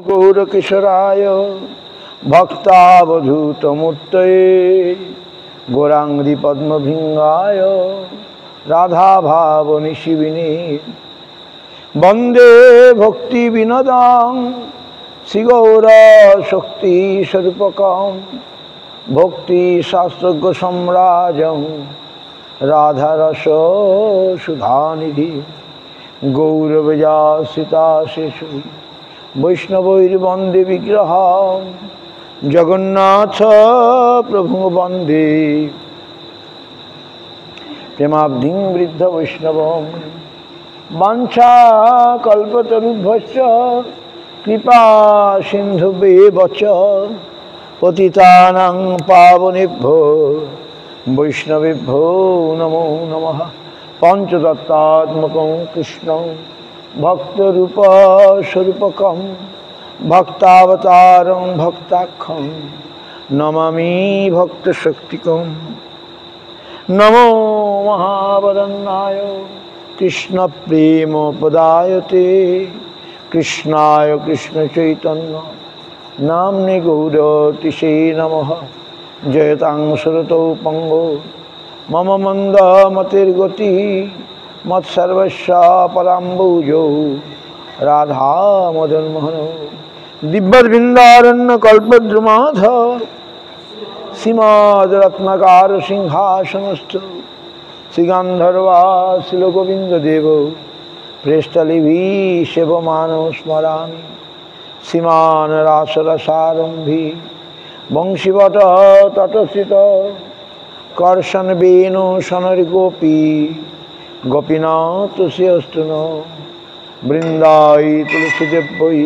গৌরকিশোরায় ভক্তাবধূতমূর্তয়ে গৌরাঙ্গী পদ্মভৃঙ্গায় রাধাভাবনিশিবিনে বন্দে ভক্তি বিনোদং শ্রীগৌর শক্তি স্বরূপকং ভক্তি শাস্ত্রজ্ঞ সম্রাজং রাধারস সুধানিধি গৌরবজাশ্রিতাশেষু বৈষ্ণবৈর্বন্দে বিগ্রহং জগন্নাথ প্রভু বন্দে প্রেমাব্ধিং বৃদ্ধ বৈষ্ণবং বাঞ্ছা কল্পতরুভ্যশ্চ কৃপা সিন্ধুভ্যেব চ পতিতানাং পাবনেভ্যো বৈষ্ণবেভ্যো নমো নমঃ। পঞ্চতত্ত্বাত্মকং কৃষ্ণং ভক্তরূপ স্বরূপকং ভক্তাবতারং ভক্তাখ্যং নমামি ভক্তশক্তিকং। নমো মহাবদন্নায় কৃষ্ণপ্রেমপদায়তে কৃষ্ণায় কৃষ্ণচৈতন্য নাম্নে গৌরতিশে নমঃ। জয়তাং সুরতৌ পঙ্গো মম মন্দমতির্গতি মৎসর্বস্য পরাম্বুজৌ রাধা মদন মোহন। দিব্যবৃন্দারণ্য কল্পদ্রুমাধ শ্রীমদ্রত্নকার সিংহাসনস্থ শ্রীগান্ধর্বা শিলগোবিন্দদেব প্রেষ্টলিভি সেবমানো স্মরামি। শ্রীমান রাসরসারম্ভি বংশীবট তটস্থিত কর্ষণ বেণু সনর্গোপী গোপীনাথ শ্রেয়স্তন বৃন্দাই তুলসীদেব্যৈ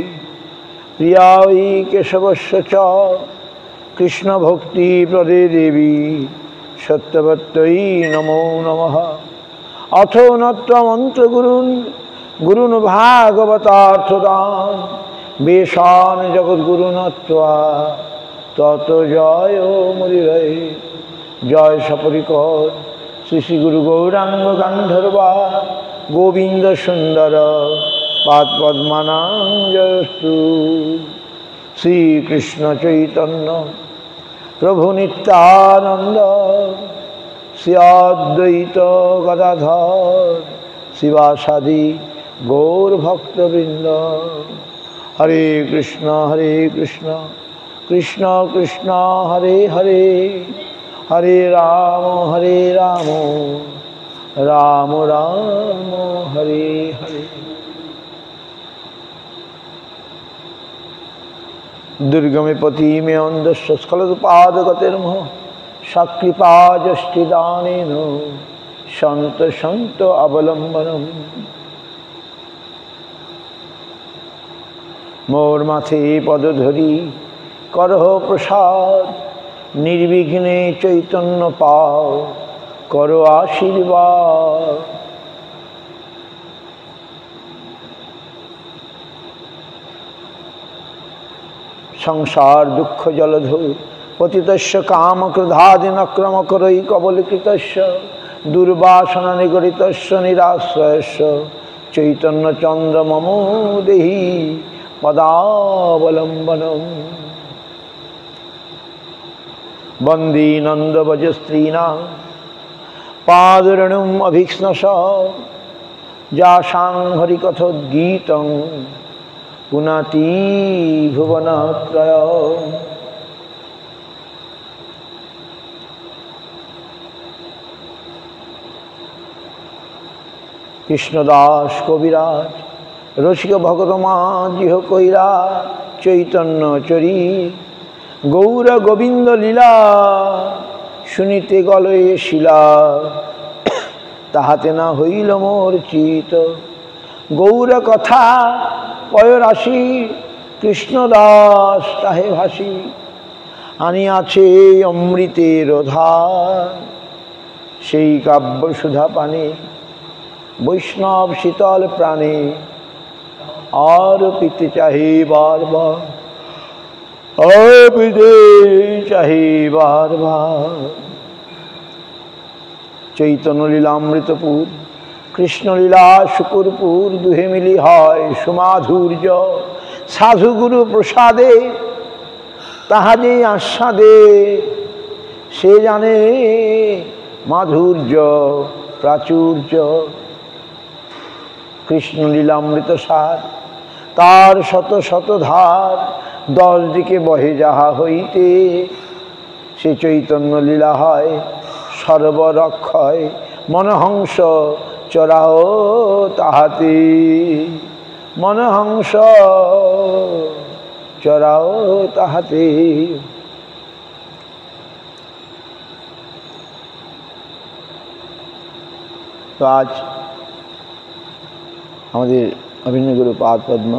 প্রিয়াই কেশবস্য চ কৃষ্ণ ভক্তি প্রদে দেবী সত্যবত্যৈ নমো নমঃ। অথ নত্বমন্ত্র গুরুন গুরুন ভাগবতার্থদান বেশান জগদ্গুরু নত্বা তত জয় মুরিরে। জয় সপরিকর শ্রী শ্রী গুরু গৌরাঙ্গ গান্ধর্বা গোবিন্দ সুন্দর পাদ পদ্মানাং জয়স্তু। শ্রীকৃষ্ণ চৈতন্য প্রভু নিত্যানন্দ শ্রী অদ্বৈত গদাধর শিবাসাদি গৌর ভক্তবৃন্দ। হরে কৃষ্ণ কৃষ্ণ কৃষ্ণ হরে হরে হরে রাম রাম রাম হরে হরে। দুর্গমে পতি মে অন্ধস্য স্খলৎপাদগতির্মোহ সকৃপা যষ্টিদানেন সন্ত সন্ত অবলম্বনম। মোর মাথে পদ ধরি করহ প্রসাদ নির্বিঘ্নে চৈতন্য পাও করো আশীর্বাদ। সংসার দুঃখ জলধৌ পতিতস্য কাম ক্রোধাদি নক্রম করৈ কবলীকৃতস্য দুর্বাসনা নিগরিতস্য নিরাশ্রয়স্য চৈতন্য চন্দ্র মম দেহি পদাবলম্বনম। বন্দে নন্দব্রজ স্ত্রীণাং পাদরেণুম অভীক্ষ্ণশ যাসাং হরিকথোদ্গীতং পুনাতি ভুবনত্রয়। কৃষ্ণদাস কবিরাজ রসিক ভগতমা জিহ কৈরা চৈতন্য চরি গৌর গোবিন্দ লীলা শুনিতে গলয়ে শিলা তাহাতে না হইল মোর চিত। গৌর কথা পয়রাশি কৃষ্ণদাস তাহে ভাসি আনিয়াছে অমৃতের ধার সেই কাব্য সুধা পানে বৈষ্ণব শীতল প্রাণে আর পিতে চাহে বারবার আর পিতে চাহে বারবার। চৈতন্য লীলামৃতপুর কৃষ্ণলীলা শুকুরপুর দুহে মিলি হয় সুমাধুর্য সাধুগুরু প্রসাদে তাহা যে আস্বাদে, সে জানে মাধুর্য প্রাচুর্য। কৃষ্ণ লীলামৃত সার, তার শত শত ধার, 10 দিকে বহে যাহা হইতে। সে চৈতন্য লীলা হয় সর্বরক্ষয়, মনহংস চরাও তাহাতে। মনহংস চরাও তাহাতে। তো আজ আমাদের অভিন্নগুরু পাদ পদ্ম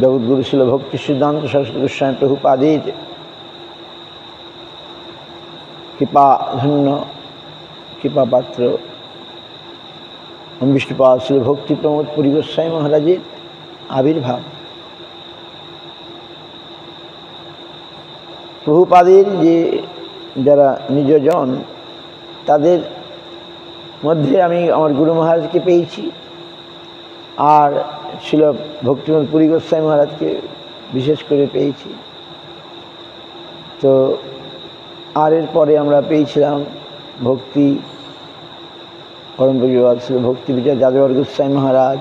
জগৎগুরু শিল ভক্তি সিদ্ধান্ত সরস্বতী গোস্বামী প্রভুপাদের কৃপাধন্য কৃপাপাত্র বিষ্ণুপাদ শিল ভক্তি প্রমোদ পুরী গোস্বামী মহারাজের আবির্ভাব। প্রভুপাদের যে যারা নিজজন, তাদের মধ্যে আমি আমার গুরু মহারাজকে পেয়েছি, আর শিল ভক্তিমোদ পুরী গোস্বামী মহারাজকে বিশেষ করে পেয়েছি। তো আর এরপরে আমরা পেয়েছিলাম ভক্তি পরম পূজ্যপাদ শিল ভক্তি বিজয় যাদবর গোস্বামী মহারাজ,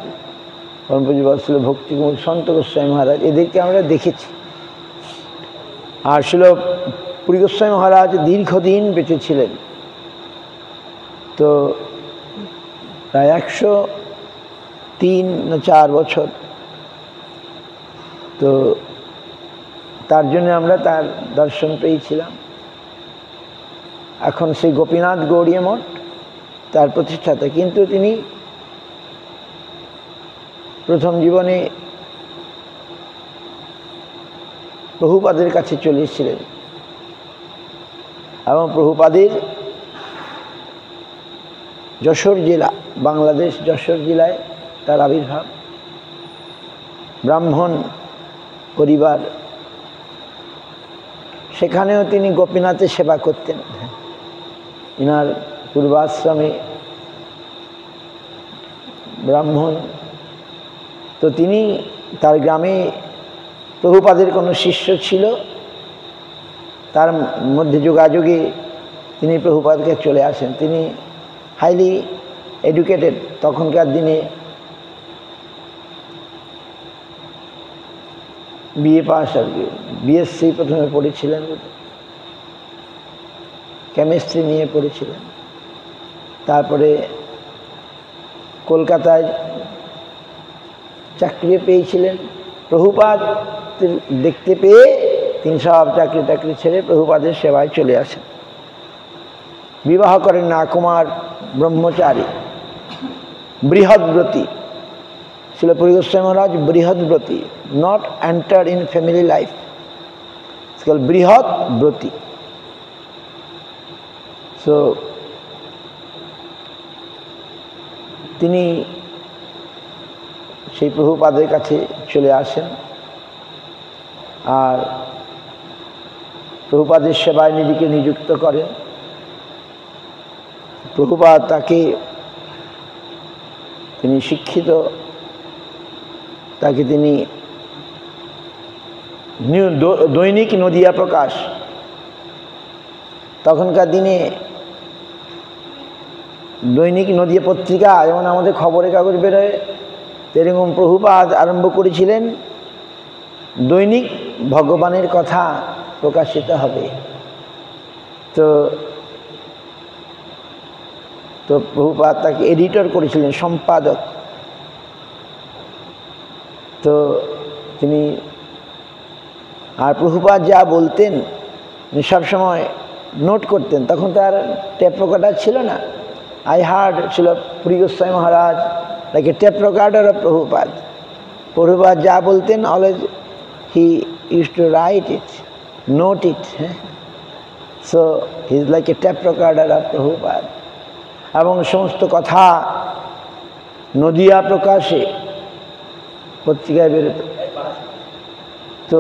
পরম পূজ্যপাদ শিল ভক্তি কুমার সন্ত গোস্বামী মহারাজ, এদেরকে আমরা দেখেছি। আর শিল পুরী গোস্বামী মহারাজ দীর্ঘদিন বেঁচে ছিলেন, তো প্রায় 103 না 4 বছর। তো তার জন্য আমরা তার দর্শন পেয়েছিলাম। এখন সেই গোপীনাথ গৌড়ীয় মঠ তার প্রতিষ্ঠাতা, কিন্তু তিনি প্রথম জীবনে প্রভুপাদের কাছে চলে এসেছিলেন এবং প্রভুপাদের যশোর জেলা, বাংলাদেশ যশোর জেলায় তার আবির্ভাব। ব্রাহ্মণ পরিবার, সেখানেও তিনি গোপীনাথের সেবা করতেন। ইনার পূর্বাশ্রমে ব্রাহ্মণ, তো তিনি তার গ্রামে প্রভুপাদের কোনো শিষ্য ছিল, তার মধ্যে যোগাযোগে তিনি প্রভুপাদকে চলে আসেন। তিনি হাইলি এডুকেটেড, তখনকার দিনে বিএ পাস, আর কি বিএসসি প্রথমে পড়েছিলেন, কেমিস্ট্রি নিয়ে পড়েছিলেন। তারপরে কলকাতায় চাকরি পেয়েছিলেন। প্রভুপাদ দেখতে পেয়ে তিনি সব চাকরি ছেড়ে প্রভুপাদের সেবায় চলে আসেন। বিবাহ করেন না, কুমার ব্রহ্মচারী, বৃহদ্ব্রতী। শিল পুরী গোস্বামী মহারাজ বৃহদ্ব্রতী, not entered in family life, বৃহদ্ব্রতী। সো তিনি সেই প্রভুপাদের কাছে চলে আসেন আর প্রভুপাদের সেবায় নিজেকে নিযুক্ত করেন। প্রভুপাদ তাকে, তিনি শিক্ষিত, তাকে তিনি দৈনিক নদিয়া প্রকাশ, তখনকার দিনে দৈনিক নদিয়া পত্রিকা যেমন আমাদের খবরের কাগজ বেরোয়, এরকম প্রভুপাদ আরম্ভ করেছিলেন দৈনিক ভগবানের কথা প্রকাশিত হবে। তো প্রভুপাদ তাকে এডিটর করেছিলেন, সম্পাদক। তো তিনি, আর প্রভুপাদ যা বলতেন সবসময় নোট করতেন। তখন তো আর টেপ রেকর্ডার ছিল না। আই হার্ড ছিল Puri Goswami Maharaj like a tape recorder of Prabhupad. Prabhupad যা বলতেন always he use to write it, note it. So he is like a tape recorder of Prabhupad. এবং সমস্ত কথা নদিয়া প্রকাশে পত্রিকায় বেরোত। তো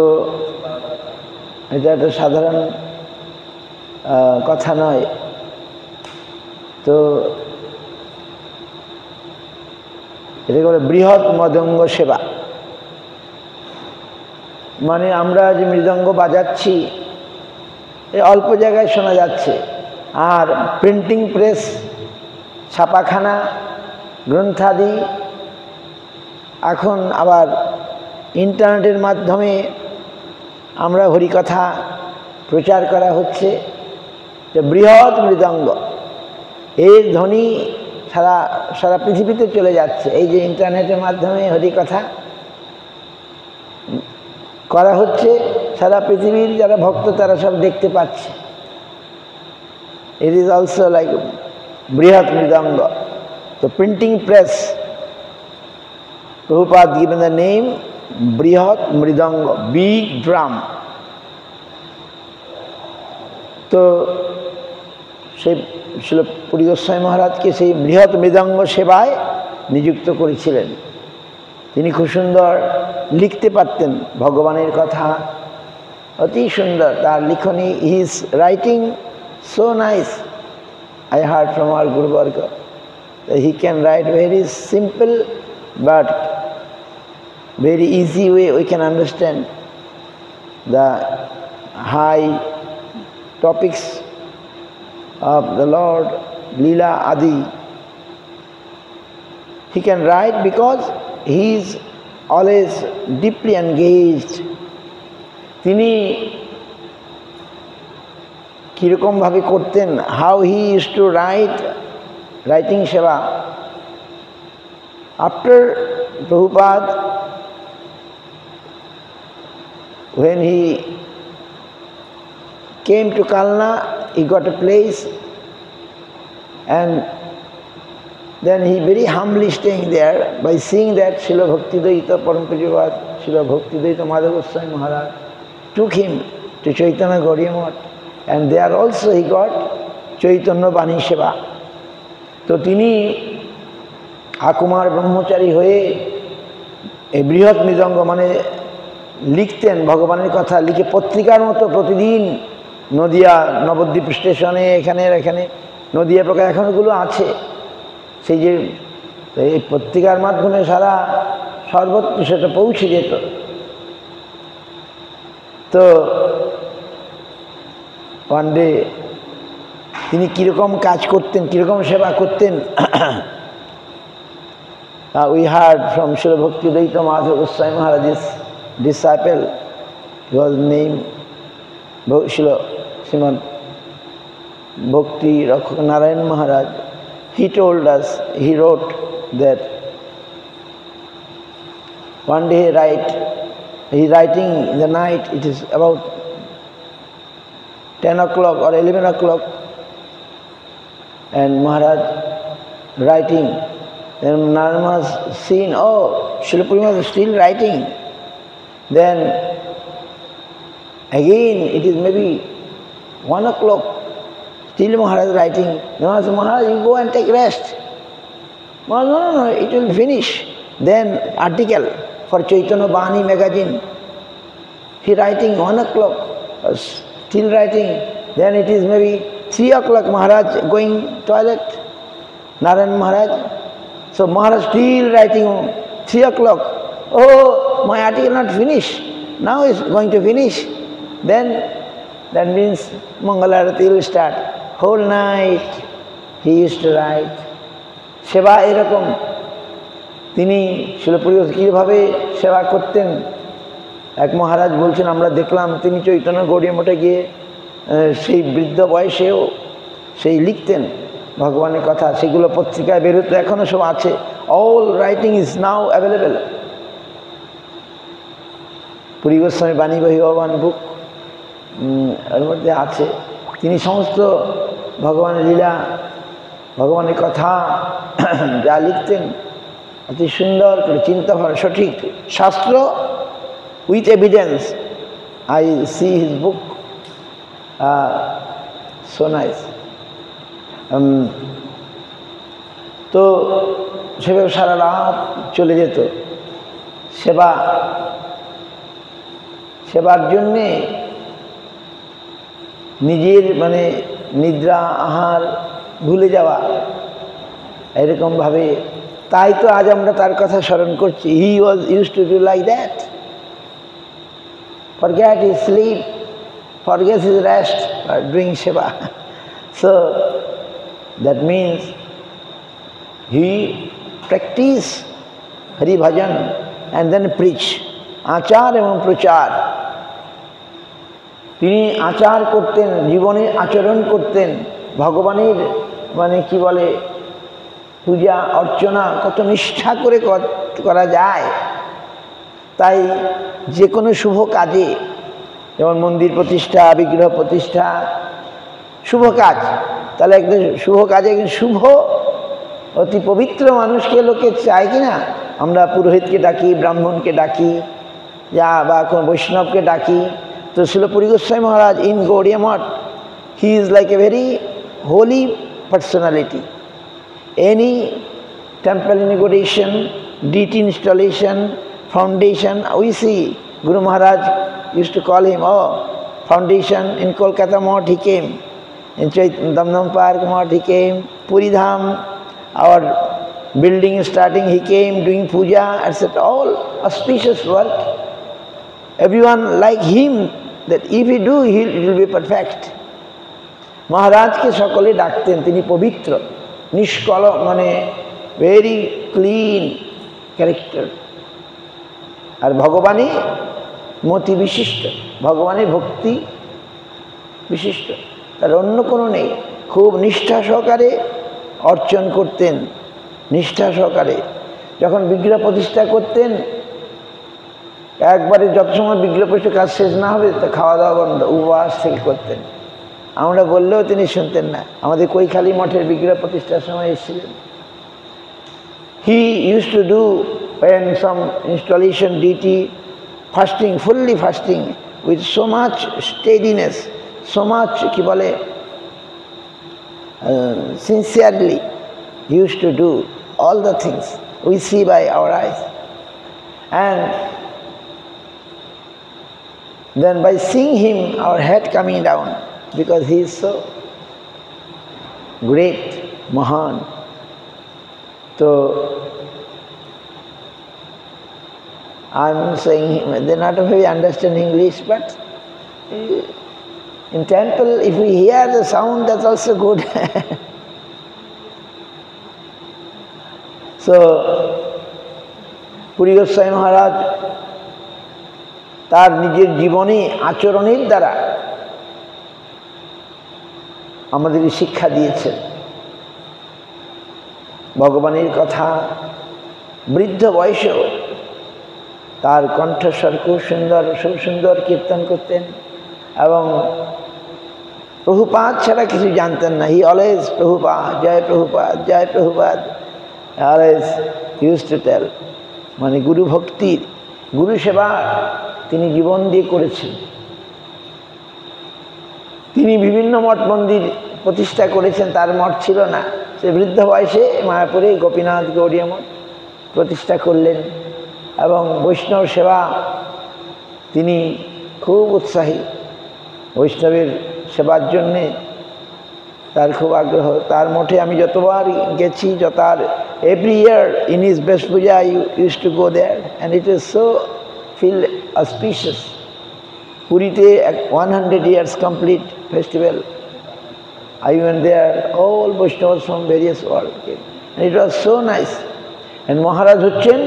এটা একটা সাধারণ কথা নয়। তো এটাকে বলে বৃহৎ মৃদঙ্গ সেবা। মানে আমরা যে মৃদঙ্গ বাজাচ্ছি এই অল্প জায়গায় শোনা যাচ্ছে, আর প্রিন্টিং প্রেস, ছাপাখানা, গ্রন্থাদি, এখন আবার ইন্টারনেটের মাধ্যমে আমরা হরিকথা প্রচার করা হচ্ছে। যে বৃহৎ মৃদঙ্গ, এর ধ্বনি সারা সারা পৃথিবীতে চলে যাচ্ছে। এই যে ইন্টারনেটের মাধ্যমে হরিকথা করা হচ্ছে, সারা পৃথিবীর যারা ভক্ত তারা সব দেখতে পাচ্ছে। ইট ইজ অলসো লাইক বৃহৎ মৃদঙ্গ। তো printing press, Prabhupada given the name Brihat Mridanga, big drum. তো সেই ছিল পুরী গোস্বামী মহারাজকে সেই বৃহৎ মৃদঙ্গ সেবায় নিযুক্ত করেছিলেন। তিনি খুব সুন্দর লিখতে পারতেন ভগবানের কথা, অতি সুন্দর তার লিখনী। He is writing so nice. I heard from our Guru Varga that he can write very simple but very easy way we can understand the high topics of the Lord, Leela Adi. He can write because he is always deeply engaged. তিনি কীরকম ভাবে করতেন, how he used to write, writing seva. After Prabhupada, when he came to Kalna, he got a place and then he very humbly staying there. By seeing that Srila Bhaktivedanta Parampujyapad, Srila Bhaktivedanta Madhava Goswami Maharaj took him to Chaitanya Gauriya Math, and there also he got Chaitanya Bani Seva. তো তিনি আকুমার ব্রহ্মচারী হয়ে এই বৃহৎ মৃদঙ্গ মানে লিখতেন ভগবানের কথা, লিখে পত্রিকার মতো প্রতিদিন নদিয়া নবদ্বীপ স্টেশনে এখানে নদিয়া প্রকার এখনগুলো আছে। সেই যে এই পত্রিকার মাধ্যমে সারা সর্বত্র সেটা পৌঁছে যেত। তো ওয়ান ডে তিনি কীরকম কাজ করতেন, কীরকম সেবা করতেন, we heard from Srila Bhaktivedanta Madhava Goswami Maharaj's disciple, he was named Srila Srimad Bhakti Narayan Maharaj. He told us, he wrote that one day he writing in the night, it is about 10 o'clock or 11 o'clock, and Maharaj writing. Then Narayan Maharaj seen, oh, Srila Purima is still writing. Then again it is maybe 1 o'clock, still Maharaj writing. Maharaj, you go and take rest. Maharaj, no, it will finish. Then article for Chaitanya Bani magazine, he writing 1 o'clock, still writing. Then it is maybe 3 o'clock, Maharaj going toilet, Narayan Maharaj. So Maharaj still writing 3 o'clock. Oh, my article not finished. Now it's going to finish. Then that means Mangalarati will start. Whole night he used to write. সেবা এরকম তিনি শিলপুরী কীভাবে সেবা করতেন। এক মহারাজ বলছেন, আমরা দেখলাম তিনি চৈতন্য গৌড়ীয় মঠে গিয়ে সেই বৃদ্ধ বয়সেও সেই লিখতেন ভগবানের কথা, সেগুলো পত্রিকায় বেরোতো, এখনও সব আছে। All writing is now available. Puri Goswami বাণী বহি ভগবান বুক এর মধ্যে আছে। তিনি সমস্ত ভগবানের লীলা, ভগবানের কথা যা লিখতেন অতি সুন্দর করে চিন্তা ভাবনা, সঠিক শাস্ত্র with evidence. I see his book, so nice. তো সেভাবে সারা রাত চলে যেত সেবার জন্যে। নিজের মানে নিদ্রা আহার ভুলে যাওয়া, এরকমভাবে তাই তো আজ আমরা তার কথা স্মরণ করছি। He was use to do like that, forget his sleep, forget his rest, or doing seva. So that means he practice Hari Bhajan and then preach. আচার এবং প্রচার, তিনি আচার করতেন, জীবনে আচরণ করতেন। ভগবানের মানে কি বলে পূজা অর্চনা কত নিষ্ঠা করে করা যায়। তাই যে কোনো শুভ কাজে, যেমন মন্দির প্রতিষ্ঠা, বিগ্রহ প্রতিষ্ঠা, শুভ কাজ, তাহলে একদম শুভ কাজে একজন শুভ অতি পবিত্র মানুষকে লোকে চায় কি না? আমরা পুরোহিতকে ডাকি, ব্রাহ্মণকে ডাকি, বা কোনো বৈষ্ণবকে ডাকি। তো Shil Puri Goswami Maharaj in Gaudiya Math, he is like a very holy personality. Any temple inauguration, deity installation, foundation, we see Guru Maharaj used to call him, oh, foundation in Kolkata Mott he came, in Damdam Park Mott he came, Puri Dham, our building starting he came, doing puja, etc. All auspicious work. Everyone like him, that if he do, he will be perfect. Maharajকে সকলে ডাকতেন, তিনি পবিত্র, নিষ্কলঙ্ক, মানে very clean character. আর ভগবানই মতি বিশিষ্ট, ভগবানের ভক্তি বিশিষ্ট, তার অন্য কোনো নেই। খুব নিষ্ঠা সহকারে অর্চন করতেন, নিষ্ঠা সহকারে। যখন বিগ্রহ প্রতিষ্ঠা করতেন, একবারে যত সময় বিগ্রহ প্রতিষ্ঠা কাজ শেষ না হবে তা খাওয়া দাওয়া বন্ধ, উপবাস থেকে করতেন। আমরা বললেও তিনি শুনতেন না। আমাদের কৈখালী মঠের বিগ্রহ প্রতিষ্ঠার সময় এসেছিলেন। হি use to do when some installation deity, fasting, fully fasting, with so much steadiness, so much কি বলে sincerely, he used to do all the things we see by our eyes. And then by seeing him, our head coming down, because he is so great, Mahan. So I'm saying they're not very understand English, but in temple, if we hear the sound, that's also good. So Puri Goswami Maharaj তার নিজের জীবনে আচরণের দ্বারা আমাদের শিক্ষা দিয়েছেন ভগবানের কথা। বৃদ্ধ বয়সেও তার কণ্ঠস্বর খুব সুন্দর, সুন্দর কীর্তন করতেন এবং প্রভুপাদ ছাড়া কিছু জানতেন না। হি অলওয়েজ প্রভুপাদ, জয় প্রভুপাদ, জয় Prabhupada, always use to tell. মানে গুরু ভক্তির, গুরু সেবা তিনি জীবন দিয়ে করেছেন। তিনি বিভিন্ন মঠ মন্দির প্রতিষ্ঠা করেছেন, তার মঠ ছিল না। সে বৃদ্ধ বয়সে মায়াপুরে গোপীনাথ গৌড়িয়া মঠ প্রতিষ্ঠা করলেন এবং বৈষ্ণব সেবা তিনি খুব উৎসাহী। বৈষ্ণবের সেবার জন্যে তার খুব আগ্রহ। তার মঠে আমি যতবার গেছি, যতার every year in his best puja I use to go there and it is so feel auspicious. Purite 100 years complete festival. I went there, all Vaishnavas from various world came. And it was so nice. And Maharaj হচ্ছেন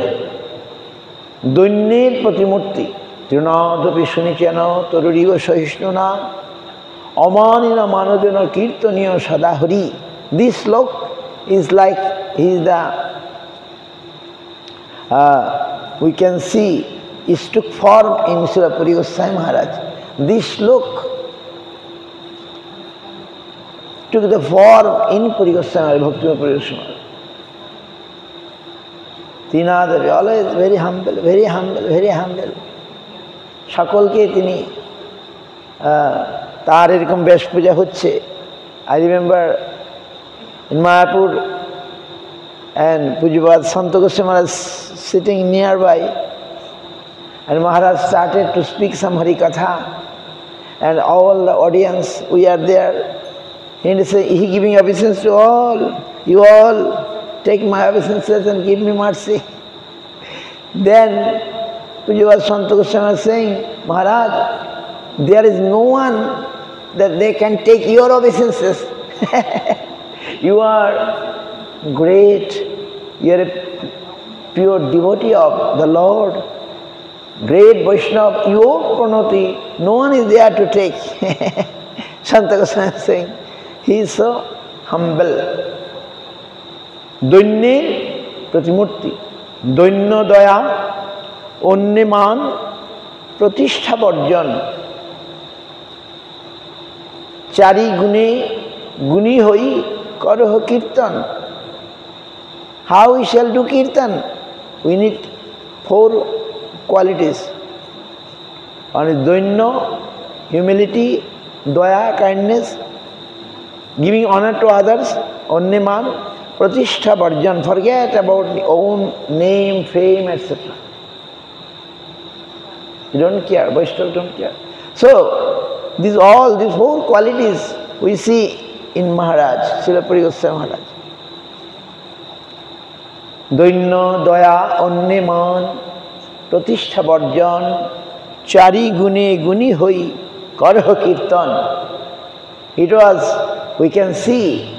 দৈন্যের প্রতিমূর্তি। তৃণাদপি শুনিচেন তরুরিব সহিষ্ণুনা অমানিনা মানদেন কীর্তনীয় সদা Hari. This শ্লোক is like he is the we can see it took form in Srila Puri Goswami Maharaj. This slok took the form in Puri Goswami Maharaj, Bhakti Puri Goswami Maharaj. Tinadavi, always very humble, very humble, very humble. সকলকে তিনি তার এরকম বেশ পূজা হচ্ছে। I remember in Mayapur and Pujapad Sant Goswami Maharaj sitting nearby. And Maharaj started to speak some Harikatha, and all the audience, we are there. And he giving obeisance to all, you all, take my obeisances and give me mercy. Then Pujya Santa Goswami was saying, Maharaj, there is no one that they can take your obeisances. You are great, you are a pure devotee of the Lord, great Vaishnava, your pranati, no one is there to take. Santa Goswami is saying, he is so humble. Dainya pratimurti, dainya daya, onneman, pratishtha varjan. Chari guni hoi karaha kirtan. How we shall do kirtan? We need 4 qualities. One is dainya, humility, daya, kindness, giving honor to others, onneman, pratishtha varjan, forget about the own name, fame, etc. You don't care, Vaishnava don't care. So, these 4 qualities we see in Maharaj, Srila Puri Goswami Maharaj. Dainya, daya, onneman, pratishtha varjan, chari guni hoi, karaha kirtan. It was, we can see,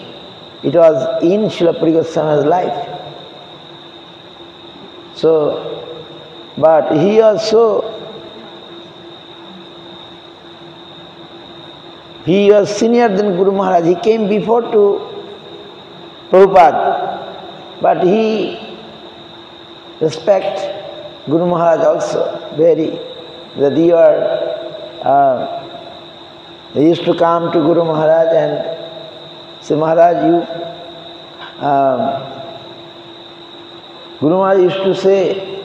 it was in Srila Puri Goswami's life. So, but he also, he was senior than Guru Maharaj. He came before to Prabhupada, but he respect Guru Maharaj also very. That you are, he used to come to Guru Maharaj and say, Maharaj, you, Guru Maharaj used to say,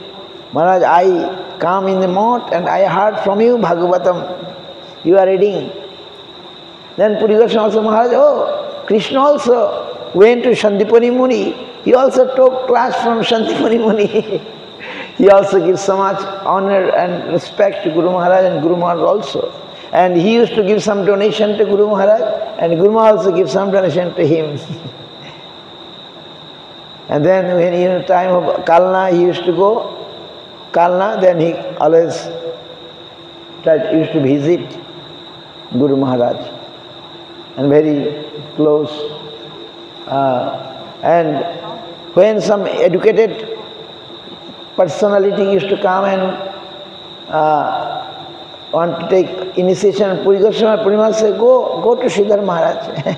Maharaj, I come in the mott and I heard from you Bhagavatam, you are reading. Then Puri Goswami also, Maharaj, oh, Krishna also went to Shandipani Muni. He also took class from Shandipani Muni. He also gives so much honor and respect to Guru Maharaj and Guru Maharaj also. And he used to give some donation to Guru Maharaj and Guru Maharaj also gives some donation to him. And then when in the time of Kalna, he used to go Kalna, then he always used to visit Guru Maharaj. And very close. And when some educated personality used to come and want to take initiation, Puri Goswami Puri Maharaj said, go to Sridhar Maharaj.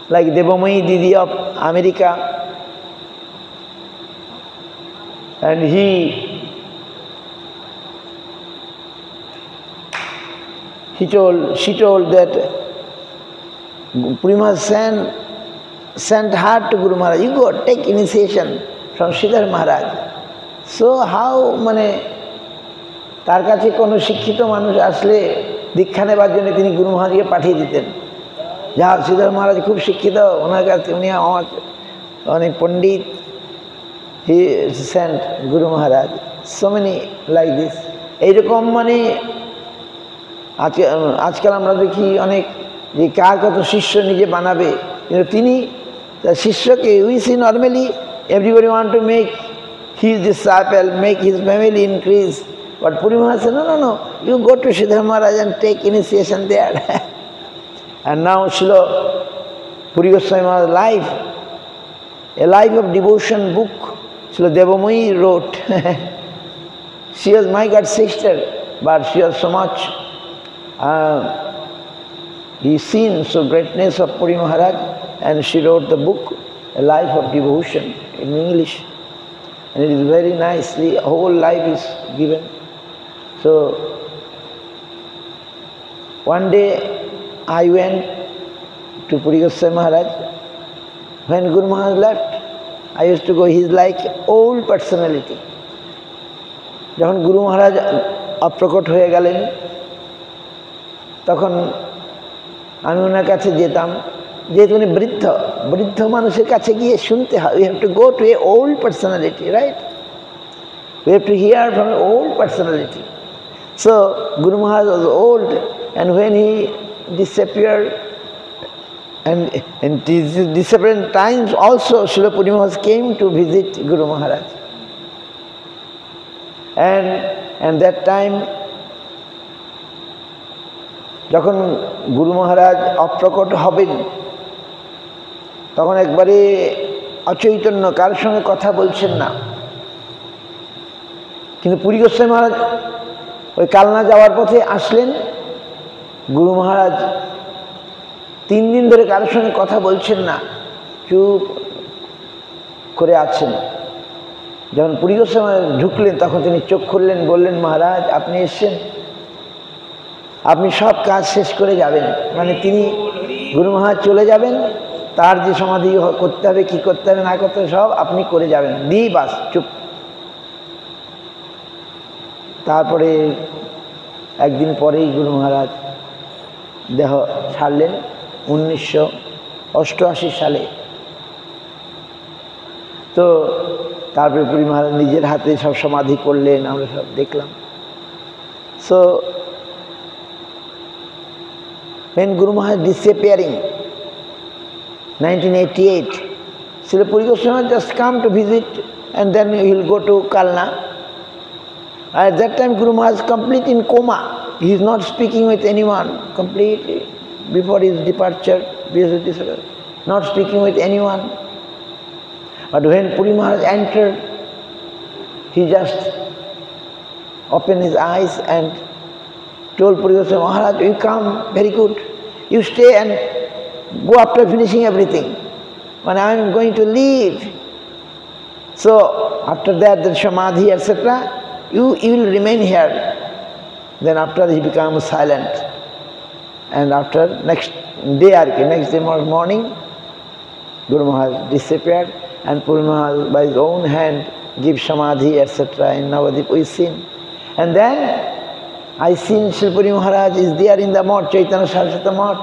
Like Devamai Didi of America. And she told that Puri Maharaj sent her to Guru Maharaj, you go take initiation from Sridhar Maharaj. So how তার কাছে কোনো শিক্ষিত মানুষ আসলে দীক্ষা নেবার জন্য তিনি গুরু মহারাজকে পাঠিয়ে দিতেন। যা শ্রীধর মহারাজ খুব শিক্ষিত, ওনার কাছে উনি আমার অনেক পণ্ডিত, he saint guru Maharaj. So many like this. এইরকম আজকাল আমরা দেখি অনেক যে কার কত শিষ্য নিজে বানাবে, কিন্তু তিনি তার শিষ্যকে, we see normally everybody want to make his disciple, make his family increase. But Puri Maharaj said, no, you go to Sridhar Maharaj and take initiation there. And now Srila Puri Goswami Maharaj's life, a life of devotion book, Srila Devamai wrote. She was my god sister, but she was so much, he seen so greatness of Puri Maharaj, and she wrote the book, A Life of Devotion, in English. And it is very nicely, whole life is given. So, one day I went to Puri Goswami Maharaj. When Guru Maharaj left, I used to go, he is like old personality. যখন গুরু মহারাজ অপ্রকট হয়ে গেলেন, তখন আমি ওনার কাছে যেতাম, যেহেতু উনি বৃদ্ধ মানুষের কাছে গিয়ে শুনতে হয়। We have to go to a old personality, right? We have to hear from an old personality. So Guru Maharaj was old, and when he disappeared, And in these different times also Srila Puri Maharaj came to visit Guru Maharaj. And that time যখন গুরু মহারাজ অপ্রকট হবেন তখন একবারে অচৈতন্য, কারোর সঙ্গে কথা বলছেন না। কিন্তু পুরী গোস্বামী মহারাজ ওই কালনা যাওয়ার পথে আসলেন। গুরু মহারাজ 3 দিন ধরে কারোর সঙ্গে কথা বলছেন না, চুপ করে আছেন। যখন পুরী গোস্বামী মহারাজ ঢুকলেন তখন তিনি চোখ খুললেন, বললেন, মহারাজ আপনি এসছেন, আপনি সব কাজ শেষ করে যাবেন। মানে তিনি গুরু মহারাজ চলে যাবেন, তার যে সমাধি করতে হবে, কি করতে হবে না করতে হবে সব আপনি করে যাবেন, দি বাস চুপ। তারপরে একদিন পরেই গুরু মহারাজ দেহ ছাড়লেন 1988 সালে। তো তারপরে পুরী মহারাজ নিজের হাতে সব সমাধি করলেন, আমরা সব দেখলাম। So when Guru Maharaj disappearing 1988, Srila Puri Goswami just come to visit and then he will go to Kalna. At that time Guru Maharaj is complete in coma. He is not speaking with anyone, completely before his departure, not speaking with anyone. But when Puri Maharaj entered, he just opened his eyes and told Puri Goswami, Maharaj, you come, very good. You stay and go after finishing everything. When I am going to leave. So after that, the samadhi, etc., you will remain here. Then after he becomes silent. And after next day morning, Guru Maharaj disappeared and Puri Maharaj by his own hand gives samadhi, etc. in Navadip we seen. And then I seen Srila Puri Maharaj is there in the mott, Chaitanya Saraswati mott.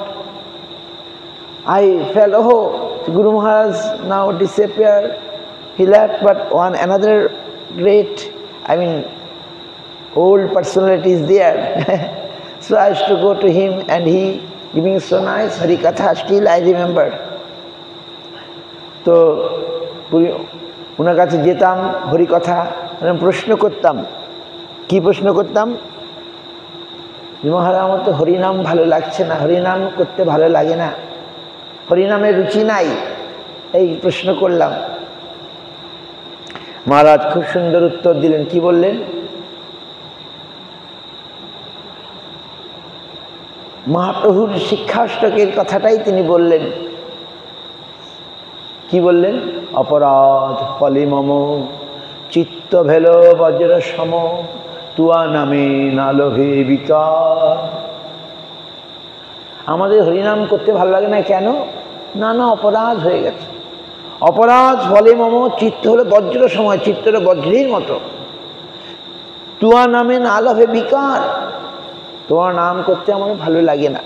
I felt, oh, Guru Maharaj now disappeared. He left, but another great, old personality is there. So I used to go to him and he giving so nice Harikatha, still I remember. তো ওনার কাছে যেতাম, হরিকথা প্রশ্ন করতাম। কি প্রশ্ন করতাম? মহারাজ আমার তো হরিনাম ভালো লাগছে না, হরিনাম করতে ভালো লাগে না, হরিনামের রুচি নাই, এই প্রশ্ন করলাম। মহারাজ খুব সুন্দর উত্তর দিলেন। কি বললেন? মহাপ্রভুর শিক্ষাষ্টকের কথাটাই তিনি বললেন। কি বললেন? অপরাধ ফলে মম চিত্ত ভেল বজ্র সম তুয়া নামে না লোভে বিকার। আমাদের হরিনাম করতে ভালো লাগে না কেন? নানা অপরাধ হয়ে গেছে। অপরাধ ফলে মম চিত্ত হলো বজ্র সময়, চিত্ত হলো বজ্রের মতো। তুয়া নামে না লোভে বিকার, তোমার নাম করতে আমার ভালো লাগে না।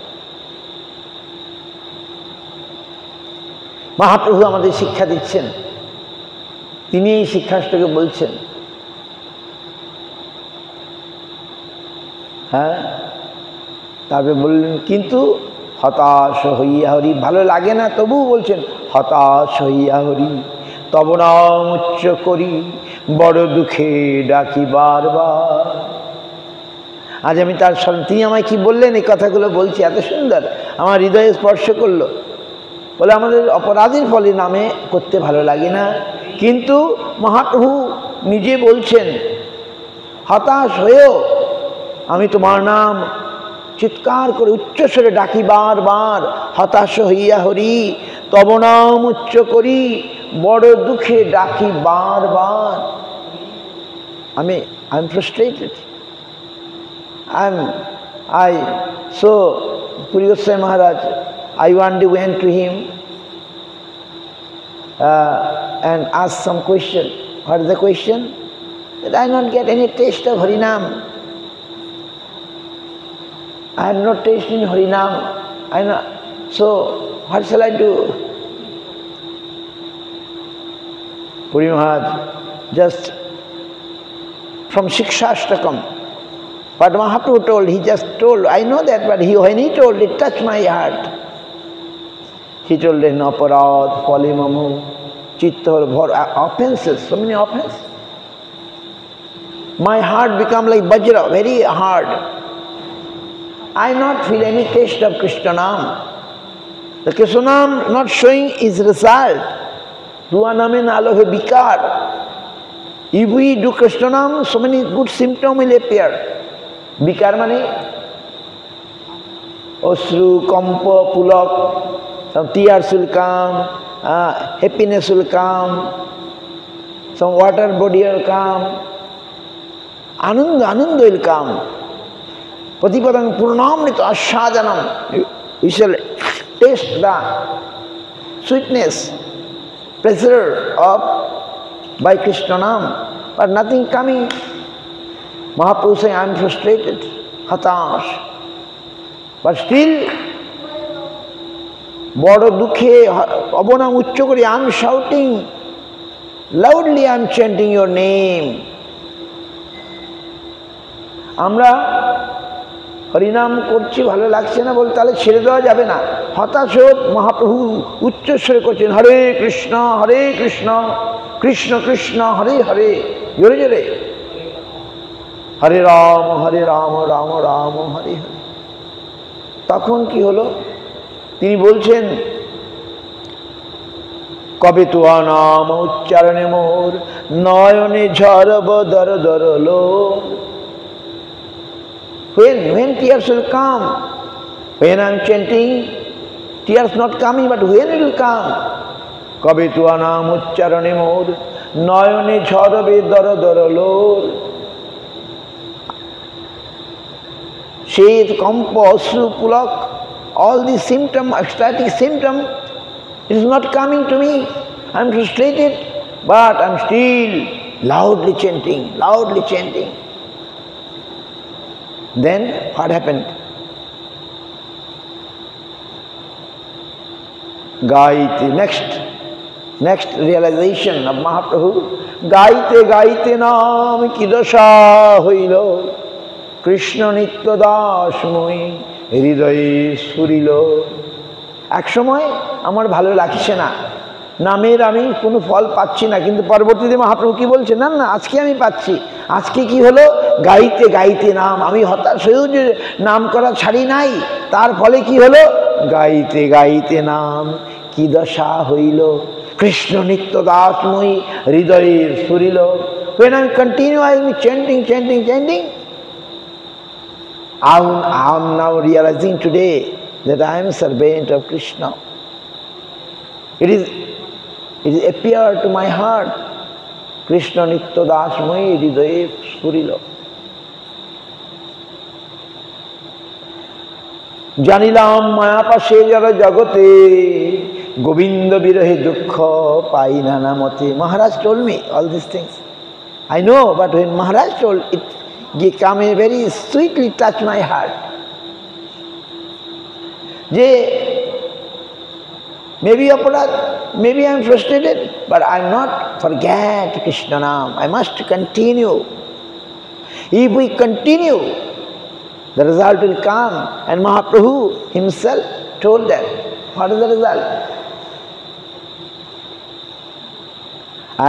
মহাপ্রভু আমাদের শিক্ষা দিচ্ছেন, তিনি এই শিক্ষাটাকে বলছেন। হ্যাঁ, তারপরে বললেন কিন্তু হতাশ হইয়া হরি, ভালো লাগে না তবুও বলছেন হতাশ হইয়া হরি তব নাম উচ্চ করি বড় দুঃখে ডাকি বারবার। আজ আমি তার তিনি আমায় কি বললেন, এই কথাগুলো বলছি, এত সুন্দর আমার হৃদয়ে স্পর্শ করলো। বলে আমাদের অপরাধের ফলে নামে করতে ভালো লাগে না, কিন্তু মহাপ্রভু নিজে বলছেন হতাশ হয়েও আমি তোমার নাম চিৎকার করে উচ্চস্বরে ডাকি বারবার। হতাশ হইয়া হরি তব নাম উচ্চ করি বড় দুঃখে ডাকি বারবার। I am frustrated. So Puri Goswami Maharaj, I one day went to him and asked some question. What is the question? That I not get any taste of Harinam. I have no taste in Harinam. So what shall I do? Puri Maharaj just from Shikshashtakam, what Mahaprabhu told, he just told, I know that, but when he told, it touched my heart. He told them, aparad, polymamu, chitta, offenses, so many offenses. My heart become like Vajra, very hard. I not feel any taste of Krishna Naam. The Krishna Naam not showing its result. Dua name nalo hai bikar. If we do Krishna Naam, so many good symptoms will appear. Bikar mane? Osru, kampa, pulak, some tears will come, happiness will come, some water body will come, ananda will come. Patipadang purnamrita ashajanam. We shall taste the sweetness, pleasure of by Krishna Naam, but nothing coming. Mahaprabhu saying, I am frustrated, hatash. But still, বড় দুঃখে অবনাম উচ্চ করে I am shouting loudly, I am chanting your name. আমরা হরিনাম করছি ভালো লাগছে না বলে তাহলে ছেড়ে দেওয়া যাবে না। হতাশ মহাপ্রভু উচ্চস্বরে করছেন হরে কৃষ্ণ কৃষ্ণ কৃষ্ণ হরে হরে, জোরে জোরে হরে রাম রাম রাম হরে হরে। তখন কি হলো? তিনি বলছেন কবে তো নাম উচ্চারণে মোর নয়নে ঝরব দর দরলো। When tears will come, when I am chanting, tears not coming, but when it will come? কবে তো নাম উচ্চারণে মোর নয়নে ঝরবে দর দরলো। Shade, kampa, osru, pulak, all these symptoms, ecstatic symptoms, it is not coming to me. I am frustrated, but I am still loudly chanting, loudly chanting. Then what happened? Gaite, next realization of Mahaprabhu, gaite gaite naam ki dasha hoilo, Krishna নিত্য দাস মই হৃদয়ে সুরিল। এক সময় আমার ভালো লাগছে না, নামের আমি কোনো ফল পাচ্ছি না, কিন্তু পরবর্তীতে মহাপ্রভু কি বলছে, না না আজকে আমি পাচ্ছি। আজকে কি হলো? গাইতে গাইতে নাম, আমি হতাশ হয়েও যে নাম করা ছাড়ি নাই, তার ফলে কি হলো? গাইতে গাইতে নাম কি দশা হইল, কৃষ্ণ নিত্য দাস মই হৃদয়ে সুরিল। When I continue, I am chanting, I am now realizing today that I am a servant of Krishna. It is appeared to my heart, Krishna nitya das moi hridaye surilo. জানিলাম মায়া পাশে যারা জগতে গোবিন্দ বিরহে দুঃখ পাই নানা মতে। Maharaj told me all these things. I know, but when Maharaj told it, it came very sweetly touch my heart. Je, maybe aparad, maybe I am frustrated, but I am not forget Krishna Naam. I must continue. If we continue, the result will come. And Mahaprabhu himself told that. What is the result?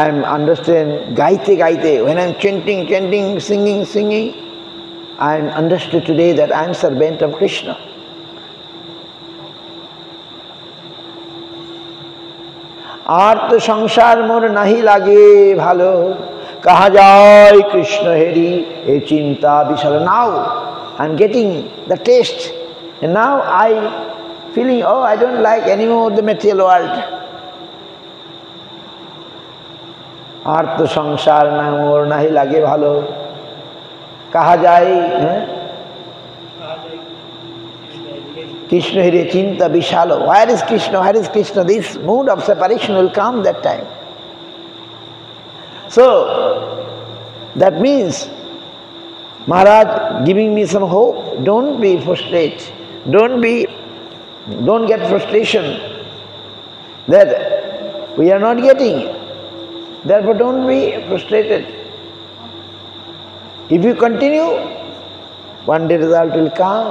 I am understand gaite gaite. When I am chanting, singing, I am understood today that I am servant of Krishna. আর তো সংসার মোর নাহি লাগে ভালো, কাহা যায় কৃষ্ণ হেরি এ চিন্তা বিশাল। Now I am getting the taste, and now I feeling, oh, I don't like anymore the material world. আর তো সংসার না মোর নাহি লাগে ভালো, কাহা যায় Krishna hire chinta vishalo. Where is Krishna? Where is Krishna? This mood of separation will come that time. So that means Maharaj giving me some hope. Don't be frustrated. Don't get frustration that we are not getting. Therefore don't be frustrated. If you continue, one day result will come.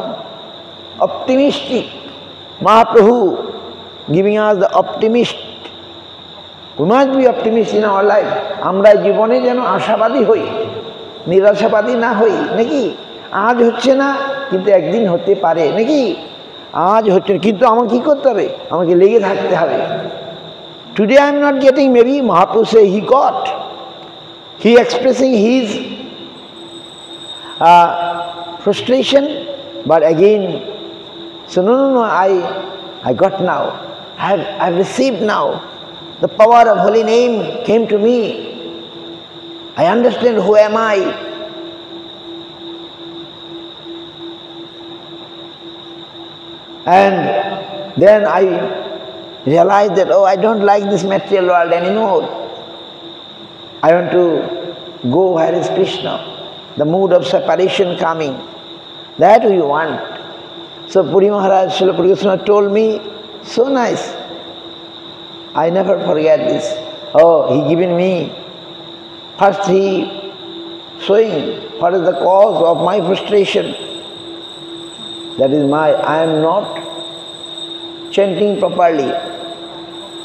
Optimistic. Mahaprabhu giving us the optimist. We must be optimists in our life. আমরা জীবনে যেন আশাবাদী হই, নিরাশাবাদী না হই, নাকি? আজ হচ্ছে না, কিন্তু একদিন হতে পারে, নাকি? আজ হচ্ছে, কিন্তু আমাকে কি করতে হবে? আমাকে লেগে থাকতে হবে। Today I am not getting, maybe Mahaprabhu say he got. He expressing his frustration, but again, so no, I got now. I've received now. The power of holy name came to me. I understand who am I. And then I realized that, oh, I don't like this material world anymore. I want to go where is Krishna. The mood of separation coming. That we want. So Puri Maharaj, Srila Puri Goswami told me, so nice. I never forget this. Oh, he given me. First he showing what is the cause of my frustration. That is I am not chanting properly.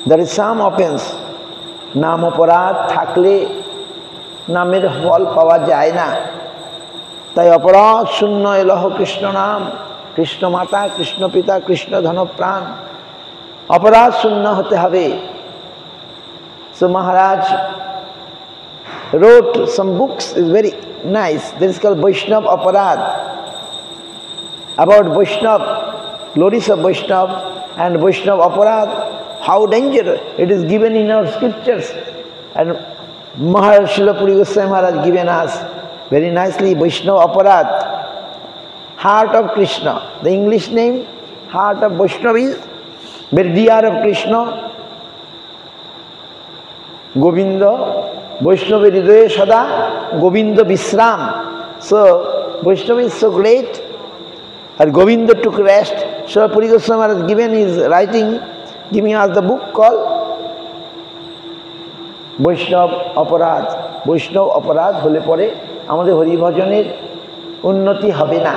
There is some offense. নাম অপরাধ থাকলে নামের ফল পাওয়া যায় না। তাই অপরাধ শূন্য এলহ কৃষ্ণ নাম, কৃষ্ণ মাতা, কৃষ্ণ পিতা, কৃষ্ণ ধন প্রাণ। অপরাধ শূন্য হতে হবে। So Maharaj wrote some books, is very nice. This is called Vaishnav Aparad. About Vaishnav, glories of Vaishnav and Vaishnav Aparad, how dangerous. It is given in our scriptures. And Maharaj Srila Puri Goswami Maharaj given us very nicely Vaishnav Aparad, heart of Krishna. The English name, heart of Vaishnav is very dear of Krishna. Govinda, Vaishnava Hridoye Sada, Govinda Visram. So Vaishnava is so great. And Govinda took rest. Srila Puri Goswami Maharaj given his writing, giving us the book called Vaishnav Aparad. Vaishnav Aparad হলে পরে আমাদের হরিভজনের উন্নতি হবে না।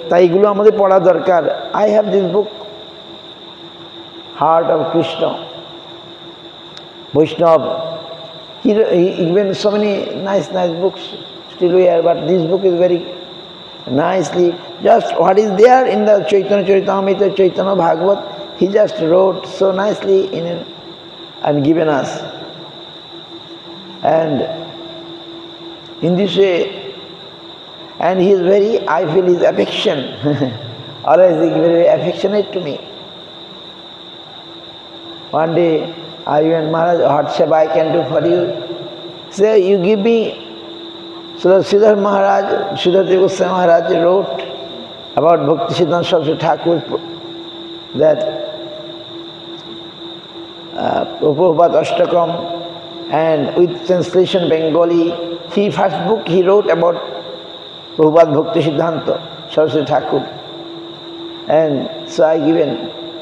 তাই এগুলো আমাদের পড়া দরকার। I have this book, Heart of Krishna. Vaishnav, he given so many nice books still we are, but this book is very nicely, just what is there in the Chaitanya Charitamrita, Chaitanya Bhagavat, he just wrote so nicely in it and given us. And in this way, and he is very, I feel his affection, always he is very affectionate to me. One day, I went, Maharaj, what seva I can do for you? Say, you give me. So Siddhartha Maharaj, Siddhartha Goswami Maharaj wrote about Bhakti Siddhanta Saraswati Thakur, that Prabhupada Ashtakam, and with translation Bengali, first book he wrote about Prabhupada Bhakti Siddhanta Saraswati Thakur. And so I given,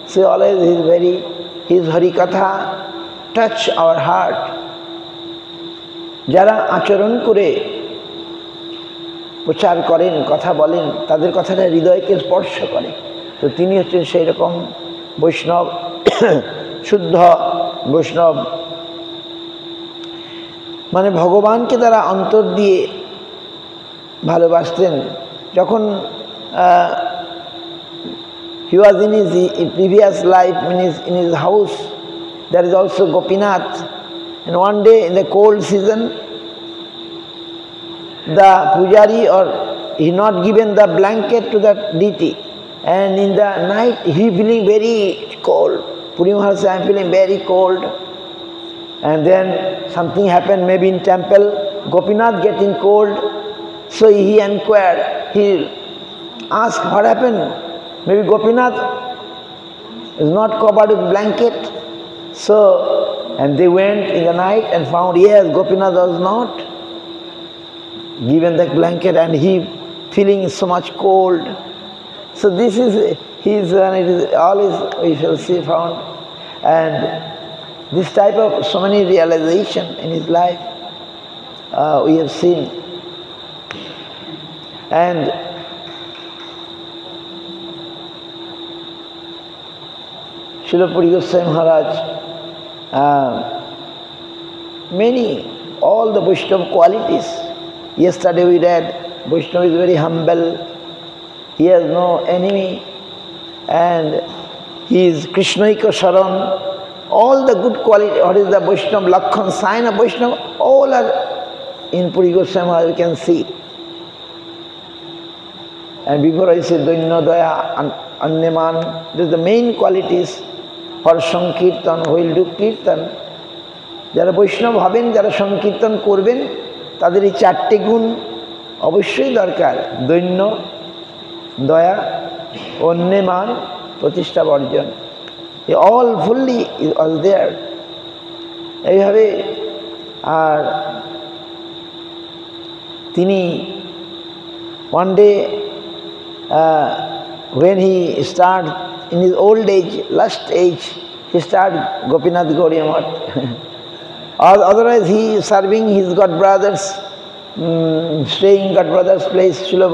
so always his Harikatha touch our heart. যারা আচরণ করে প্রচার করেন, কথা বলেন, তাদের কথাটা হৃদয়কে স্পর্শ করে। তো তিনি হচ্ছেন সেই রকম বৈষ্ণব, শুদ্ধ বৈষ্ণব, মানে ভগবানকে তারা অন্তর দিয়ে ভালোবাসতেন। যখন he was in his previous life, in his house, there is also Gopinath, and one day in the cold season, the pujari or he not given the blanket to that deity, and in the night he feeling very cold. Puri Maharaj said, I am feeling very cold. And then something happened, maybe in temple, Gopinath getting cold. So he inquired, he asked what happened. Maybe Gopinath is not covered with blanket. So, and they went in the night and found, yes, Gopinath was not given that blanket and he feeling so much cold. So this is his, it is always we shall see found. And this type of so many realization in his life we have seen. And Srila Puri Goswami Maharaj, many, all the Vaishnava qualities. Yesterday we read, Vaishnava is very humble, he has no enemy, and he is Krishnaika Sharan. All the good quality, what is the Vaishnava Lakhan, sign of Vaishnava, all are in Puri Goswami Maharaj, we can see. And before I said Dainya Daya, Anyaman, this is the main qualities for Sankirtan, who will do Kirtan. যারা বৈষ্ণব হবেন, যারা সংকীর্তন করবেন, তাদের এই চারটি গুণ অবশ্যই দরকার: দৈন্য, দয়া, অন্যমান, প্রতিষ্ঠা বর্জন। অল ফুললি ইজ অল দেয়ার। এইভাবে আর তিনি one day when he started in his old age, last age, he started Gopinath Gaudiya Math. Otherwise he is serving his god brothers, staying god brothers' place. Srila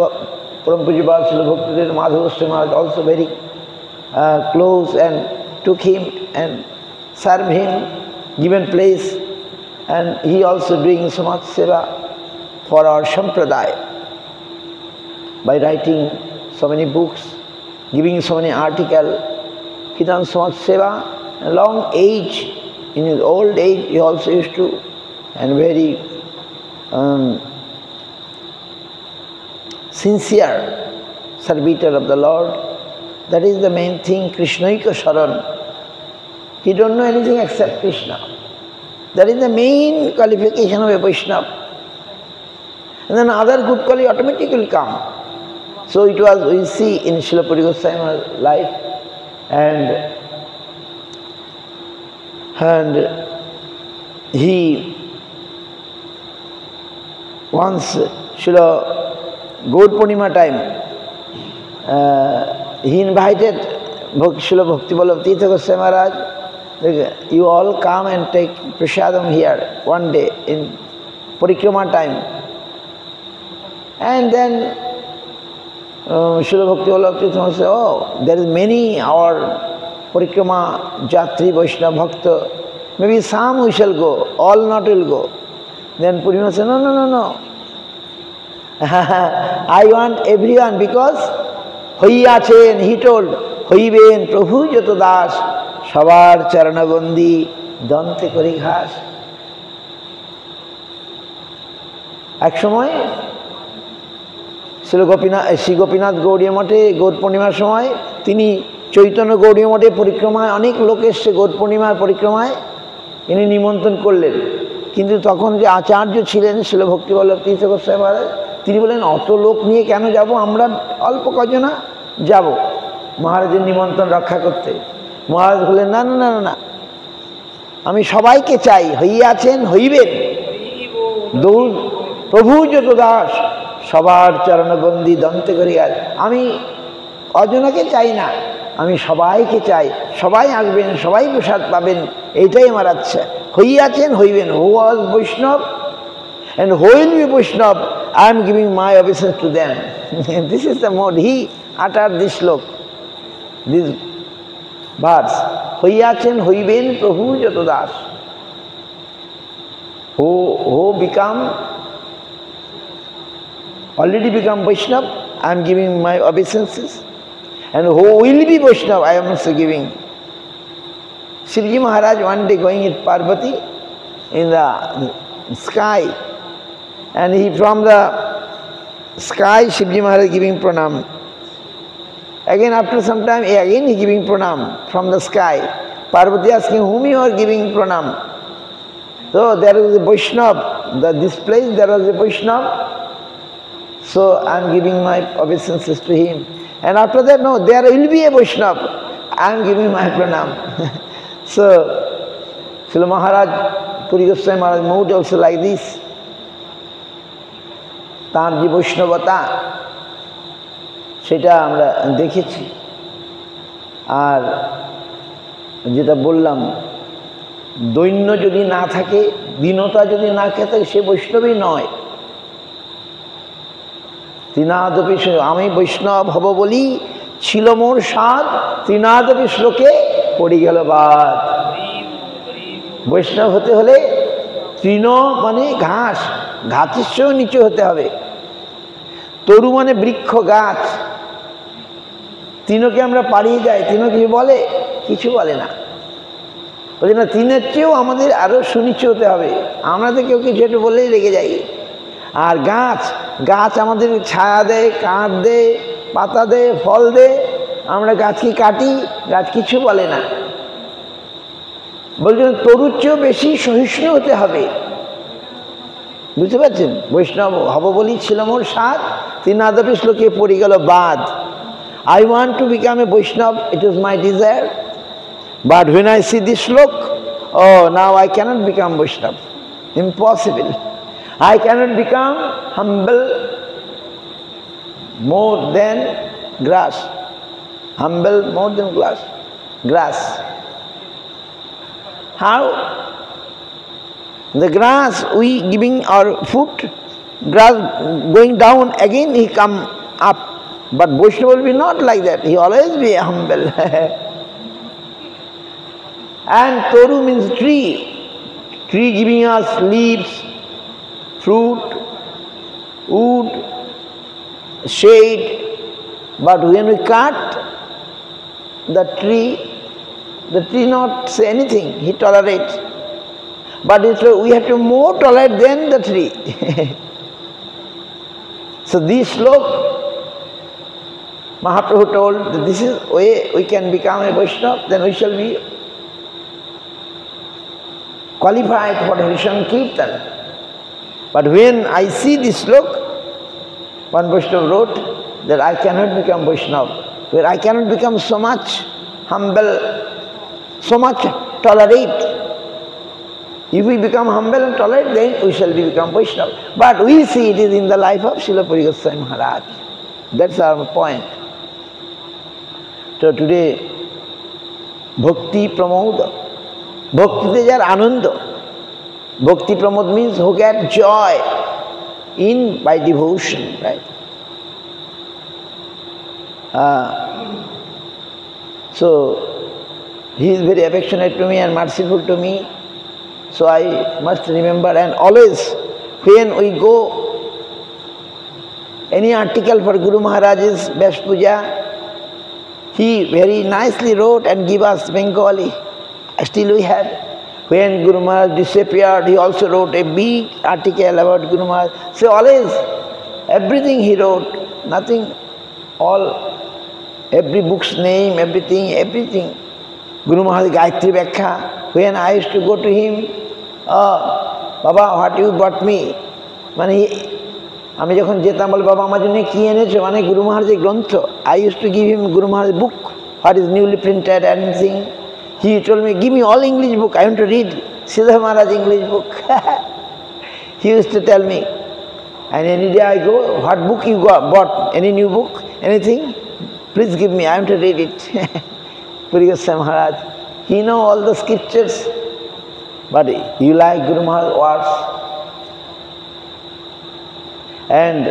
Param Pujyapad Srila Bhaktivedanta Madhava Goswami Maharaj also very close and took him and served him, given place, and he also doing so much seva for our Sampradaya by writing so many books, giving so many articles. He done so much seva, a long age. In his old age, he also used to, and very sincere servitor of the Lord. That is the main thing, Krishnaika Sharan. He don't know anything except Krishna. That is the main qualification of a Vaishnava. And then other good quality automatically will come. So it was, we see in Srila Puri Goswami's life, and he once, Srila Gaur Purnima time, he invited Srila Bhakti Vallabha Tirtha Goswami Maharaj, you all come and take prasadam here one day in Parikrama time. And then Srila Bhakti Vallabha Tirtha Maharaj said, oh, there is many our Parikrama, Jatri, Vaishnava, Bhakta, maybe some we shall go, all not will go. Then Puri Maharaj said, no. I want everyone, because Hoiyachen, he told, Hoiben, Prabhu Jato Das, Shavar Charanabandi, Dante Kori Ghas. এক সময় শ্রী গোপীনাথ গৌড়ীয় মঠে গৌর পূর্ণিমার সময় তিনি চৈতন্য গৌড়ীয় মঠে পরিক্রমায় অনেক লোক এসছে গৌর পূর্ণিমার পরিক্রমায়, ইনি নিমন্ত্রণ করলেন। কিন্তু তখন যে আচার্য ছিলেন শ্রীল ভক্তি বল্লভ তীর্থ গোস্বামী মহারাজ, তিনি বলেন অত লোক নিয়ে কেন যাব, আমরা অল্প কজনা যাব মহারাজের নিমন্ত্রণ রক্ষা করতে। মহারাজ বললেন না না না না, আমি সবাইকে চাই, হইয়াছেন হইবেন, দৌড় প্রভু যত দাস সবার চরণবন্দি দন্তে করিয়া, আমি অজনাকে চাই না, আমি সবাইকে চাই, সবাই আসবেন, সবাই প্রসাদ পাবেন, এইটাই আমার আচ্ছা। হইয়াছেন হইবেন, হু ওয়াজ বৈষ্ণব and who will be Vaishnav, I am giving my obeisance to them. This is the mode. He uttered this slok, this verse. Hoiyachen hoiben Prabhu jato das. Who become, already become Vaishnav, I am giving my obeisances. And who will be Vaishnav, I am also giving. Shivji Maharaj one day going with Parvati in the sky, and he from the sky, Shivji Maharaj giving pranam. Again after some time, again he giving pranam from the sky. Parvati asking, whom you are giving pranam? So there is a Vaishnav, this place there was a Vaishnav, so I am giving my obeisances to him. And after that, no, there will be a Vaishnav, I am giving my pranam. So Srila Maharaj, Puri Goswami Maharaj moved also like this. তাঁর যে বৈষ্ণবতা সেটা আমরা দেখেছি। আর যেটা বললাম, দৈন্য যদি না থাকে, দীনতা যদি না থাকে, সে বৈষ্ণবই নয়। তৃণাদপি, আমি বৈষ্ণব হব বলি ছিল মোর সাধ, তৃণাদপি শ্লোকে পড়ে গেল বাদ। বৈষ্ণব হতে হলে তৃণ মানে ঘাস, ঘাসের চেয়েও নিচু হতে হবে। তরু মানে বৃক্ষ, গাছ। তৃণকে আমরা পাড়িয়ে যাই, তৃণ কিছু বলে? কিছু বলে না। ওই জন্য তৃণের চেয়েও আমাদের আরও সুনিচু হতে হবে। আমরা তো কেউ কিছু একটু বললেই লেগে যাই। আর গাছ, গাছ আমাদের ছায়া দেয়, কাঠ দেয়, পাতা দেয়, ফল দেয়। আমরা গাছকে কাটি, গাছ কিছু বলে না। বলছেন তরুর চেয়েও বেশি সহিষ্ণু হতে হবে। বুঝতে পারছেন? বৈষ্ণব হব বলি ছিল মোর সাধ, 3 শ্লোকে পড়ে গেল বাদ। I want to become a Vaishnava, it is my desire. But when I see this slok, oh, now I cannot become Vaishnava. Impossible. I cannot become humble more than grass. Humble more than grass. How? The grass, we giving our food, grass going down, again he come up. But Vaishnava will be not like that. He always be humble. And Toru means tree. Tree giving us leaves, fruit, wood, shade. But when we cut the tree not say anything. He tolerates. But we have to more tolerate than the tree. So this slok, Mahaprabhu told that this is way we can become a Vaishnava, then we shall be qualified for Harishan Kirtan. But when I see this slok, one Vaishnava wrote that I cannot become Vaishnava, where I cannot become so much humble, so much tolerate. If we become humble and tolerate, then we shall become Vaishnava. But we see it is in the life of Srila Puri Goswami Maharaj. That's our point. So today, Bhakti Pramoda. Bhakti is Ananda. Bhakti Pramoda means who get joy in by devotion, right? So he is very affectionate to me and merciful to me. So I must remember, and always when we go any article for Guru Maharaj's Best Puja, he very nicely wrote and give us Bengali. Still we have. When Guru Maharaj disappeared, he also wrote a big article about Guru Maharaj. So always, everything he wrote, nothing, all, every book's name, everything. Guru Maharaj Gayatri Vyakhya, when I used to go to him, Baba, what you brought me? মানে আমি যখন যেতাম বলে বাবা আমার জন্য কি এনেছো, মানে গুরু মহারাজের গ্রন্থ। I used to give him Guru Maharaj book, what is newly printed and anything. He told me, give me all English book, I want to read Siddha Maharaj English book. He used to tell me. And any day I go, what book you bought? Any new book? Anything? Please give me, I want to read it. Puri Goswami Maharaj, he know all the scriptures, but you like Guru Maharaj's words. And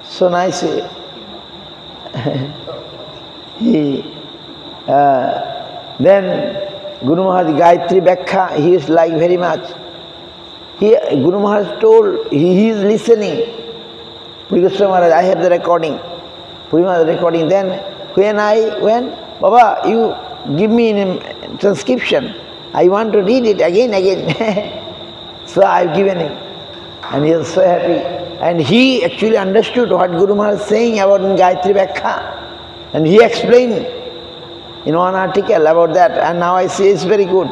so nice, then Guru Maharaj Gayatri Vyakhya, he is like very much. Guru Maharaj told, he is listening. Puri Goswami Maharaj, I have the recording. Puri Maharaj recording. Then when I went, Baba, you give me in transcription. I want to read it again. So I've given him. And he was so happy. And he actually understood what Guru Maharaj is saying about in Gayatri Vyakhya. And he explained in one article about that. And now I see it's very good.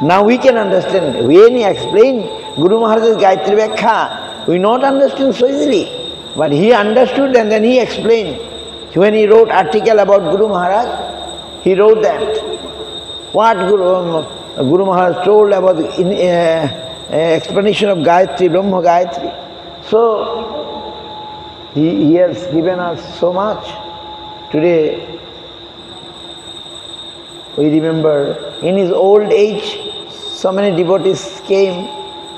Now we can understand. When he explained Guru Maharaj's Gayatri Vyakhya, we not understand so easily. But he understood and then he explained. When he wrote article about Guru Maharaj, he wrote that. What Guru Maharaj told about the explanation of Gayatri, Brahma Gayatri. So, he has given us so much. Today, we remember in his old age, so many devotees came,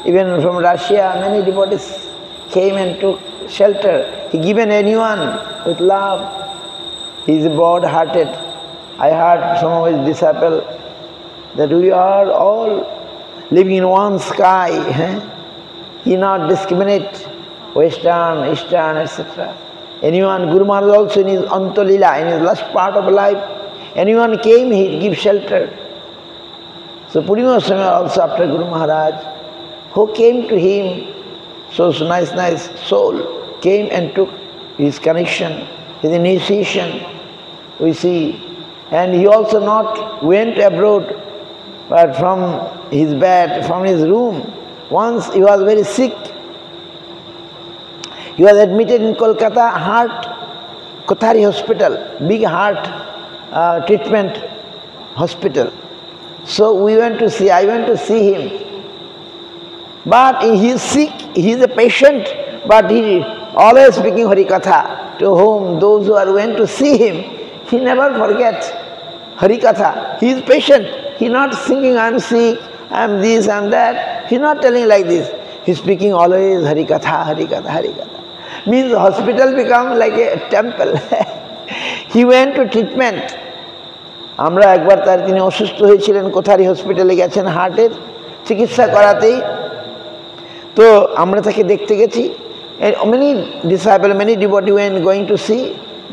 even from Russia, many devotees came and took shelter. He given anyone with love. He is broad-hearted. I heard some of his disciples that we are all living in one sky. He not discriminate Western, Eastern, etc. Anyone, Guru Maharaj also in his Antolila, in his last part of life, anyone came, he'd give shelter. So Purnima Goswami also after Guru Maharaj, who came to him, so nice soul, came and took his connection, his initiation, we see. And he also not went abroad, but from his bed, from his room. Once he was very sick. He was admitted in Kolkata Kothari Hospital, big heart treatment hospital. So I went to see him. But he is sick, he is a patient, but he always speaking Harikatha. To whom, those who went to see him, he never forgets Harikatha. He is patient. He not thinking, I am sick, I am this, I am that. He is not telling like this. He is speaking always Harikatha, Harikatha, Harikatha. Means the hospital become like a temple. He went to treatment. আমরা একবার তার তিনি অসুস্থ হয়েছিলেন, কোথারি হসপিটালে গেছেন হার্টের চিকিৎসা করাতেই। তো আমরা তাকে দেখতে গেছি। Many disciples, many devotees were going to see,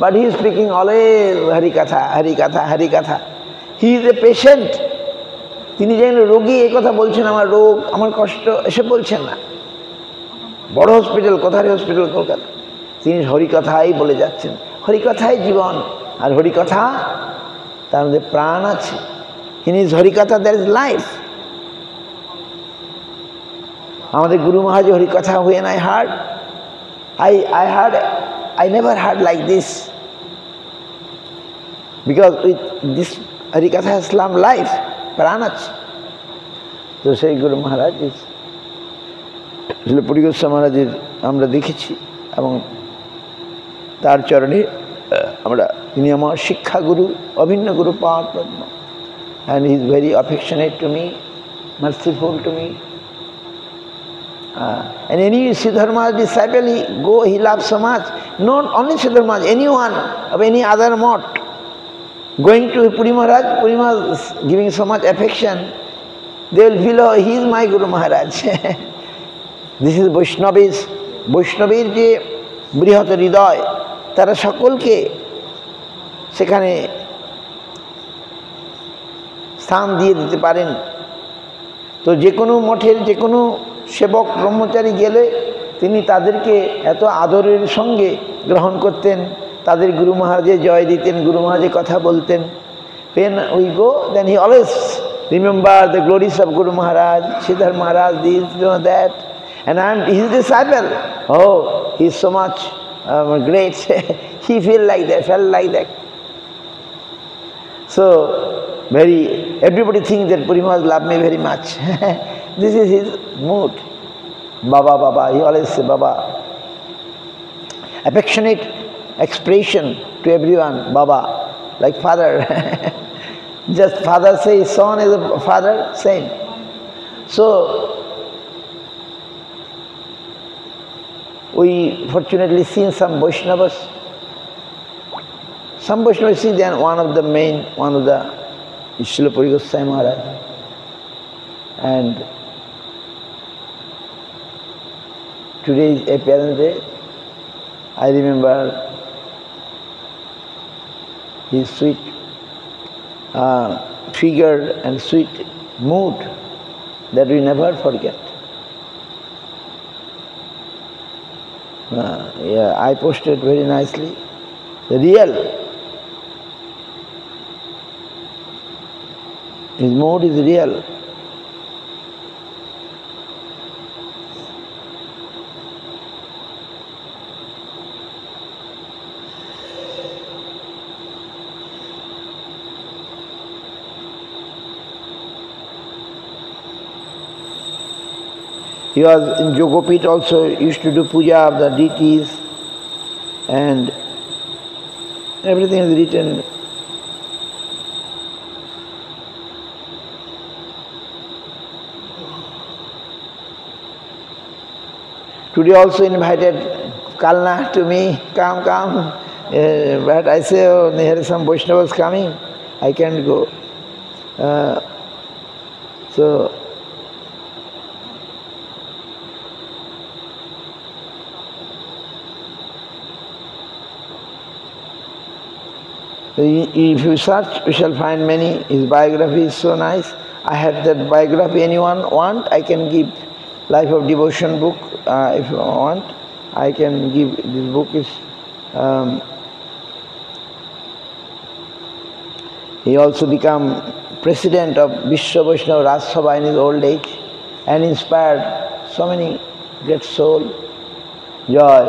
but he is speaking always Harikatha, Harikatha, Harikatha. He is a patient. তিনি যেন রোগী এই কথা বলছেন, আমার রোগ, আমার কষ্ট, এসব বলছেন না। বড় হসপিটাল, কোথারি হসপিটাল কলকাতা, তিনি হরিকথাই বলে যাচ্ছেন। হরিকথাই জীবন, আর হরিকথা তার মধ্যে প্রাণ আছে। ইন হিজ হরিকথা দ্যার ইজ লাইফ। আমাদের গুরু মহারাজ হরিকথা when I heard, I never heard like this, because with this হরিকথা ইসলাম লাইফ, প্রাণ আছে। তো সেই গুরু মহারাজ পুরী গোস্বামী মহারাজের আমরা দেখেছি, এবং তার চরণে আমরা, তিনি আমার শিক্ষাগুরু, অভিন্ন গুরু পাওয়ার পদ্ম। And he is very affectionate to me, merciful to me. And any Siddharma's disciple, he loves so much. Not only Siddharma, anyone of any other mode going to Puri Maharaj, Puri Maharaj giving so much affection, they will feel, oh, he is my Guru Maharaj. This is Vaishnavis. Vaishnavir যে বৃহৎ হৃদয়, তারা সকলকে সেখানে স্থান দিয়ে দিতে পারেন। তো যে কোনো মঠের যে কোনো সেবক ব্রহ্মচারী গেলে তিনি তাদেরকে এত আদরের সঙ্গে গ্রহণ করতেন, তাদের গুরু মহারাজে জয় দিতেন, গুরু মহারাজে কথা বলতেন। When we go, then he always remember the glories of Guru Maharaj, Siddhar Maharaj, this, that. And I am his disciple. Oh, he is so much great. He felt like that. So, everybody thinks that Puri Maharaj love me very much. This is his mood. Baba, Baba, he always say Baba. Affectionate expression to everyone, Baba, like father. Just father says son is a father, same. So, we fortunately seen some Vaishnavas. Some Vaishnavas see then one of the Srila Puri Goswami Maharaj. And today is a parent day. I remember his sweet figure and sweet mood that we never forget. I posted very nicely. The real, his mood is real. He was in Jogopit also, used to do puja of the deities, and everything is written. Today also invited Kalna to me, come. But I say, oh, here some Vaishnavas coming. I can't go. So if you search, we shall find many. His biography is so nice. I have that biography. Anyone want? I can give Life of Devotion book. If you want, I can give. This book is. He also became president of Vishwa Vaishnava Raj Sabha in his old age and inspired so many great souls. Joy,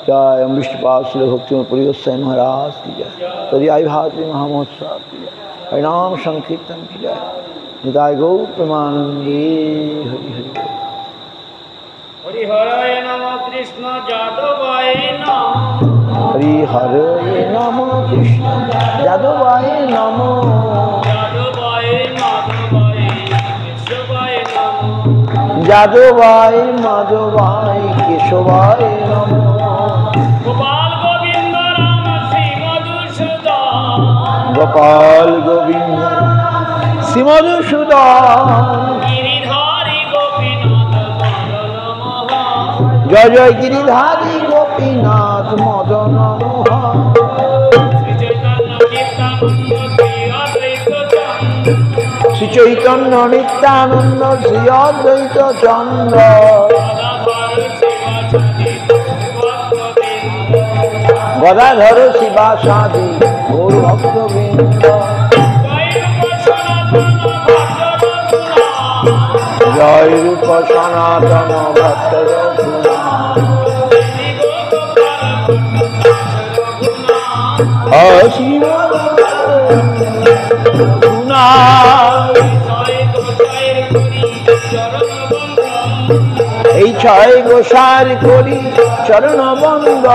Jai Om Vishnu Srila Bhakti Puri Goswami Maharaj ki jai. Tari Ai Bharati Mahamotsav ki jai. Harinam Sankirtan ki jai. Nitai Gaur Premanande Hari Hari. Hari Hare Namo Krishna Jadavaya Namo. Hari Hare Namo Krishna Jadavaya Namo. Jadavaya Madhavaya Keshavaya Namo. Gopal Govinda Rama Sri Madhusudan. Gopal Govinda Sri Madhusudan. Giridhari Gopinath Madana Mohan. Jai Jai Giridhari Gopinath Madana Mohan. Sri Chaitanya Nityananda Sri Advaita Chandra. Gadadhar Sivasadi Gaur Bhakta Vrinda. Jai Rupa Sanatana Bhakta Raghuna. Shiva Raghuna. এই ছয় গোসার করি চরণ বন্দ।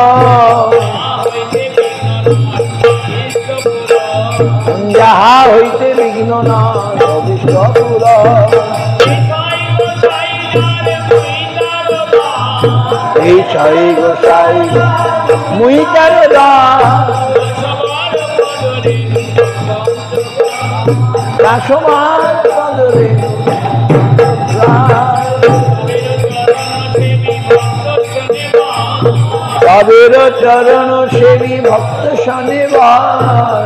যাহা হইতে বিঘ্ন না অবিষ্টপুর। এই ছয় গোসাই মুই তার দাসমান পদরে তবের চরণ সেবী ভক্ত শনিবার।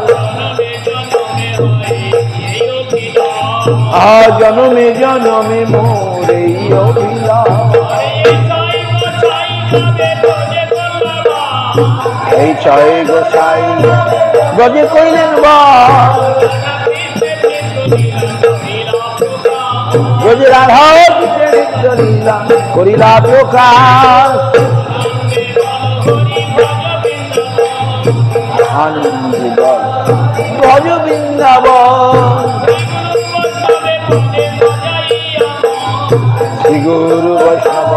জনমে জনমে মোর এই অভিলাষ। এই ছয় গোসাই গজে কইলেন গজে রাধা লীলা করিলা প্রকাশ। আনন্দ ভজ বৃন্দাবন শ্রী গুরু বৈষ্ণব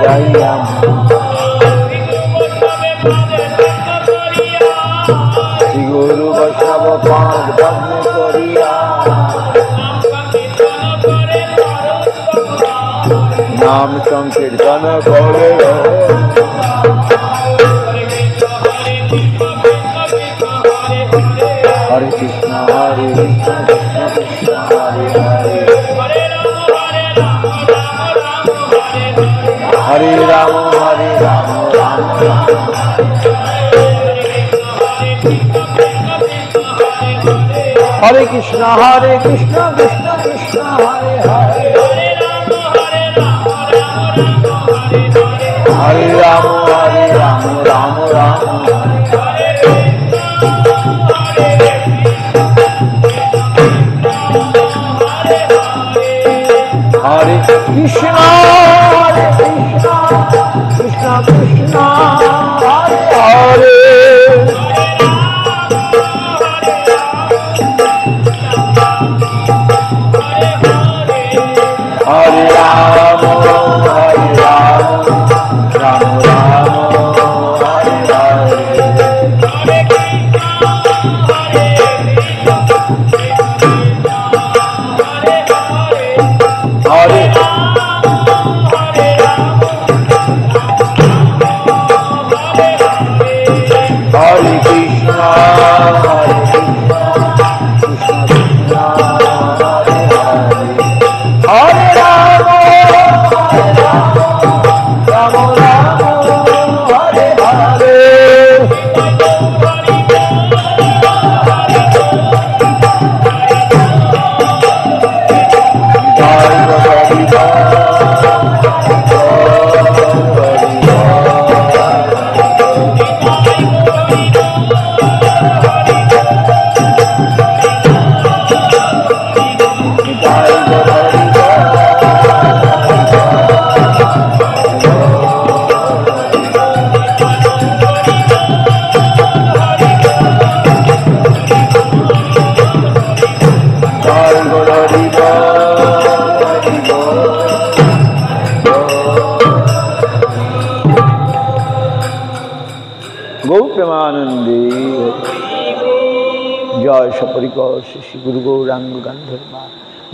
যাইয়া। শ্রী গুরু বৈষ্ণব পাদ পদ্ম করিয়া। নাম সংকীর্তন করে হরে কৃষ্ণ হরে কৃষ্ণ কৃষ্ণ কৃষ্ণ হরে হরে। হরে রাম হরে রাম রাম রাম। হরে কৃষ্ণ কৃষ্ণ কৃষ্ণ হরে হরে। হরে Ram Ram Ram Hare Hare Krishna Krishna Krishna Hare Hare. Hare Rama, Hare Rama, Rama Rama, Hare Hare. Hare গৌ প্রেমানন্দে জয় সপরিকর শ্রী গুরু গৌরাঙ্গ গান্ধর্বা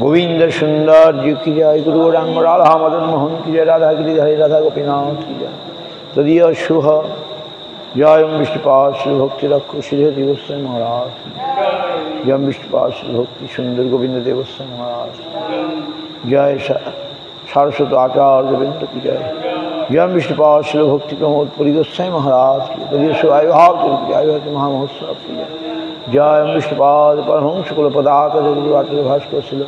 গোবিন্দ সুন্দর জি কি জয় গুরু গৌরাঙ্গ রাধা মদন মোহন কি জয় রাধা গিরিধারী রাধা গোপীনাথ কি জয় তদীয় শুভ জয় বিষ্ণুপাদ শ্রী ভক্তি রক্ষ শ্রীহরি গোস্বামী মহারাজ জয় বিষ্ণুপাদ শ্রী ভক্তি সুন্দর গোবিন্দ দেব গোস্বামী মহারাজ জয় সারস্বত আচার্য গোবিন্দ কি জয় জয় বিষ্ণুপাদ শ্রী ভক্তি প্রমোদ পুরী গোস্বামী মহারাজ কি তদীয় শুভ আবির্ভাব আবির্ভাব মহামহোৎসব কি জয় জয় বিষ্ণুপাদ পরমহংস কুল পদার্থ গুরু আচার্য ভাস্কর ছিল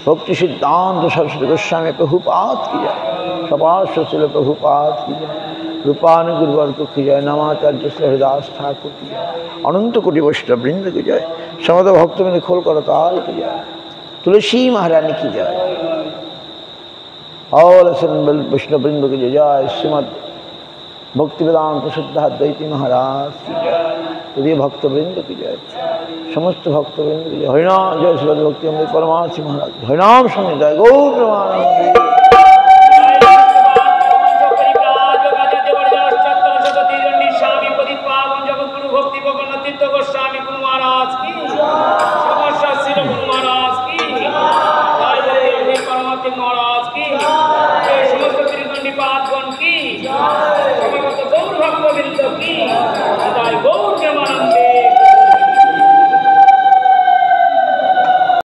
ভক্তি সিদ্ধান্ত সরস্বতী গোস্বামী প্রভুপাদ কি যায় সপার্শ্ব ছিল প্রভুপাদ কি যায় রূপানুগুরুবর্গ কি যায় নামাচার্য শ্রী হরিদাস ঠাকুর কি যায় অনন্ত কোটি বৈষ্ণব বৃন্দ কি যায় সমত ভক্তবৃন্দ খোল করতাল কি যায় তুলসী মহারানী কি যায় অল অ্যাসেম্বল বৈষ্ণববৃন্দ কি জয় শ্রীমৎ ভক্তিবেদান্ত শুদ্ধাদ্বৈতী মহারাজ কি জয় যদিও ভক্তবৃন্দ কি জয় সমস্ত ভক্তবৃন্দ কি জয় হরিনাম জয় শ্রীমদ ভক্তি অমৃত পরমাত্মা মহারাজ হরিনাম সঙ্গে জয় গৌর প্রেমানন্দে की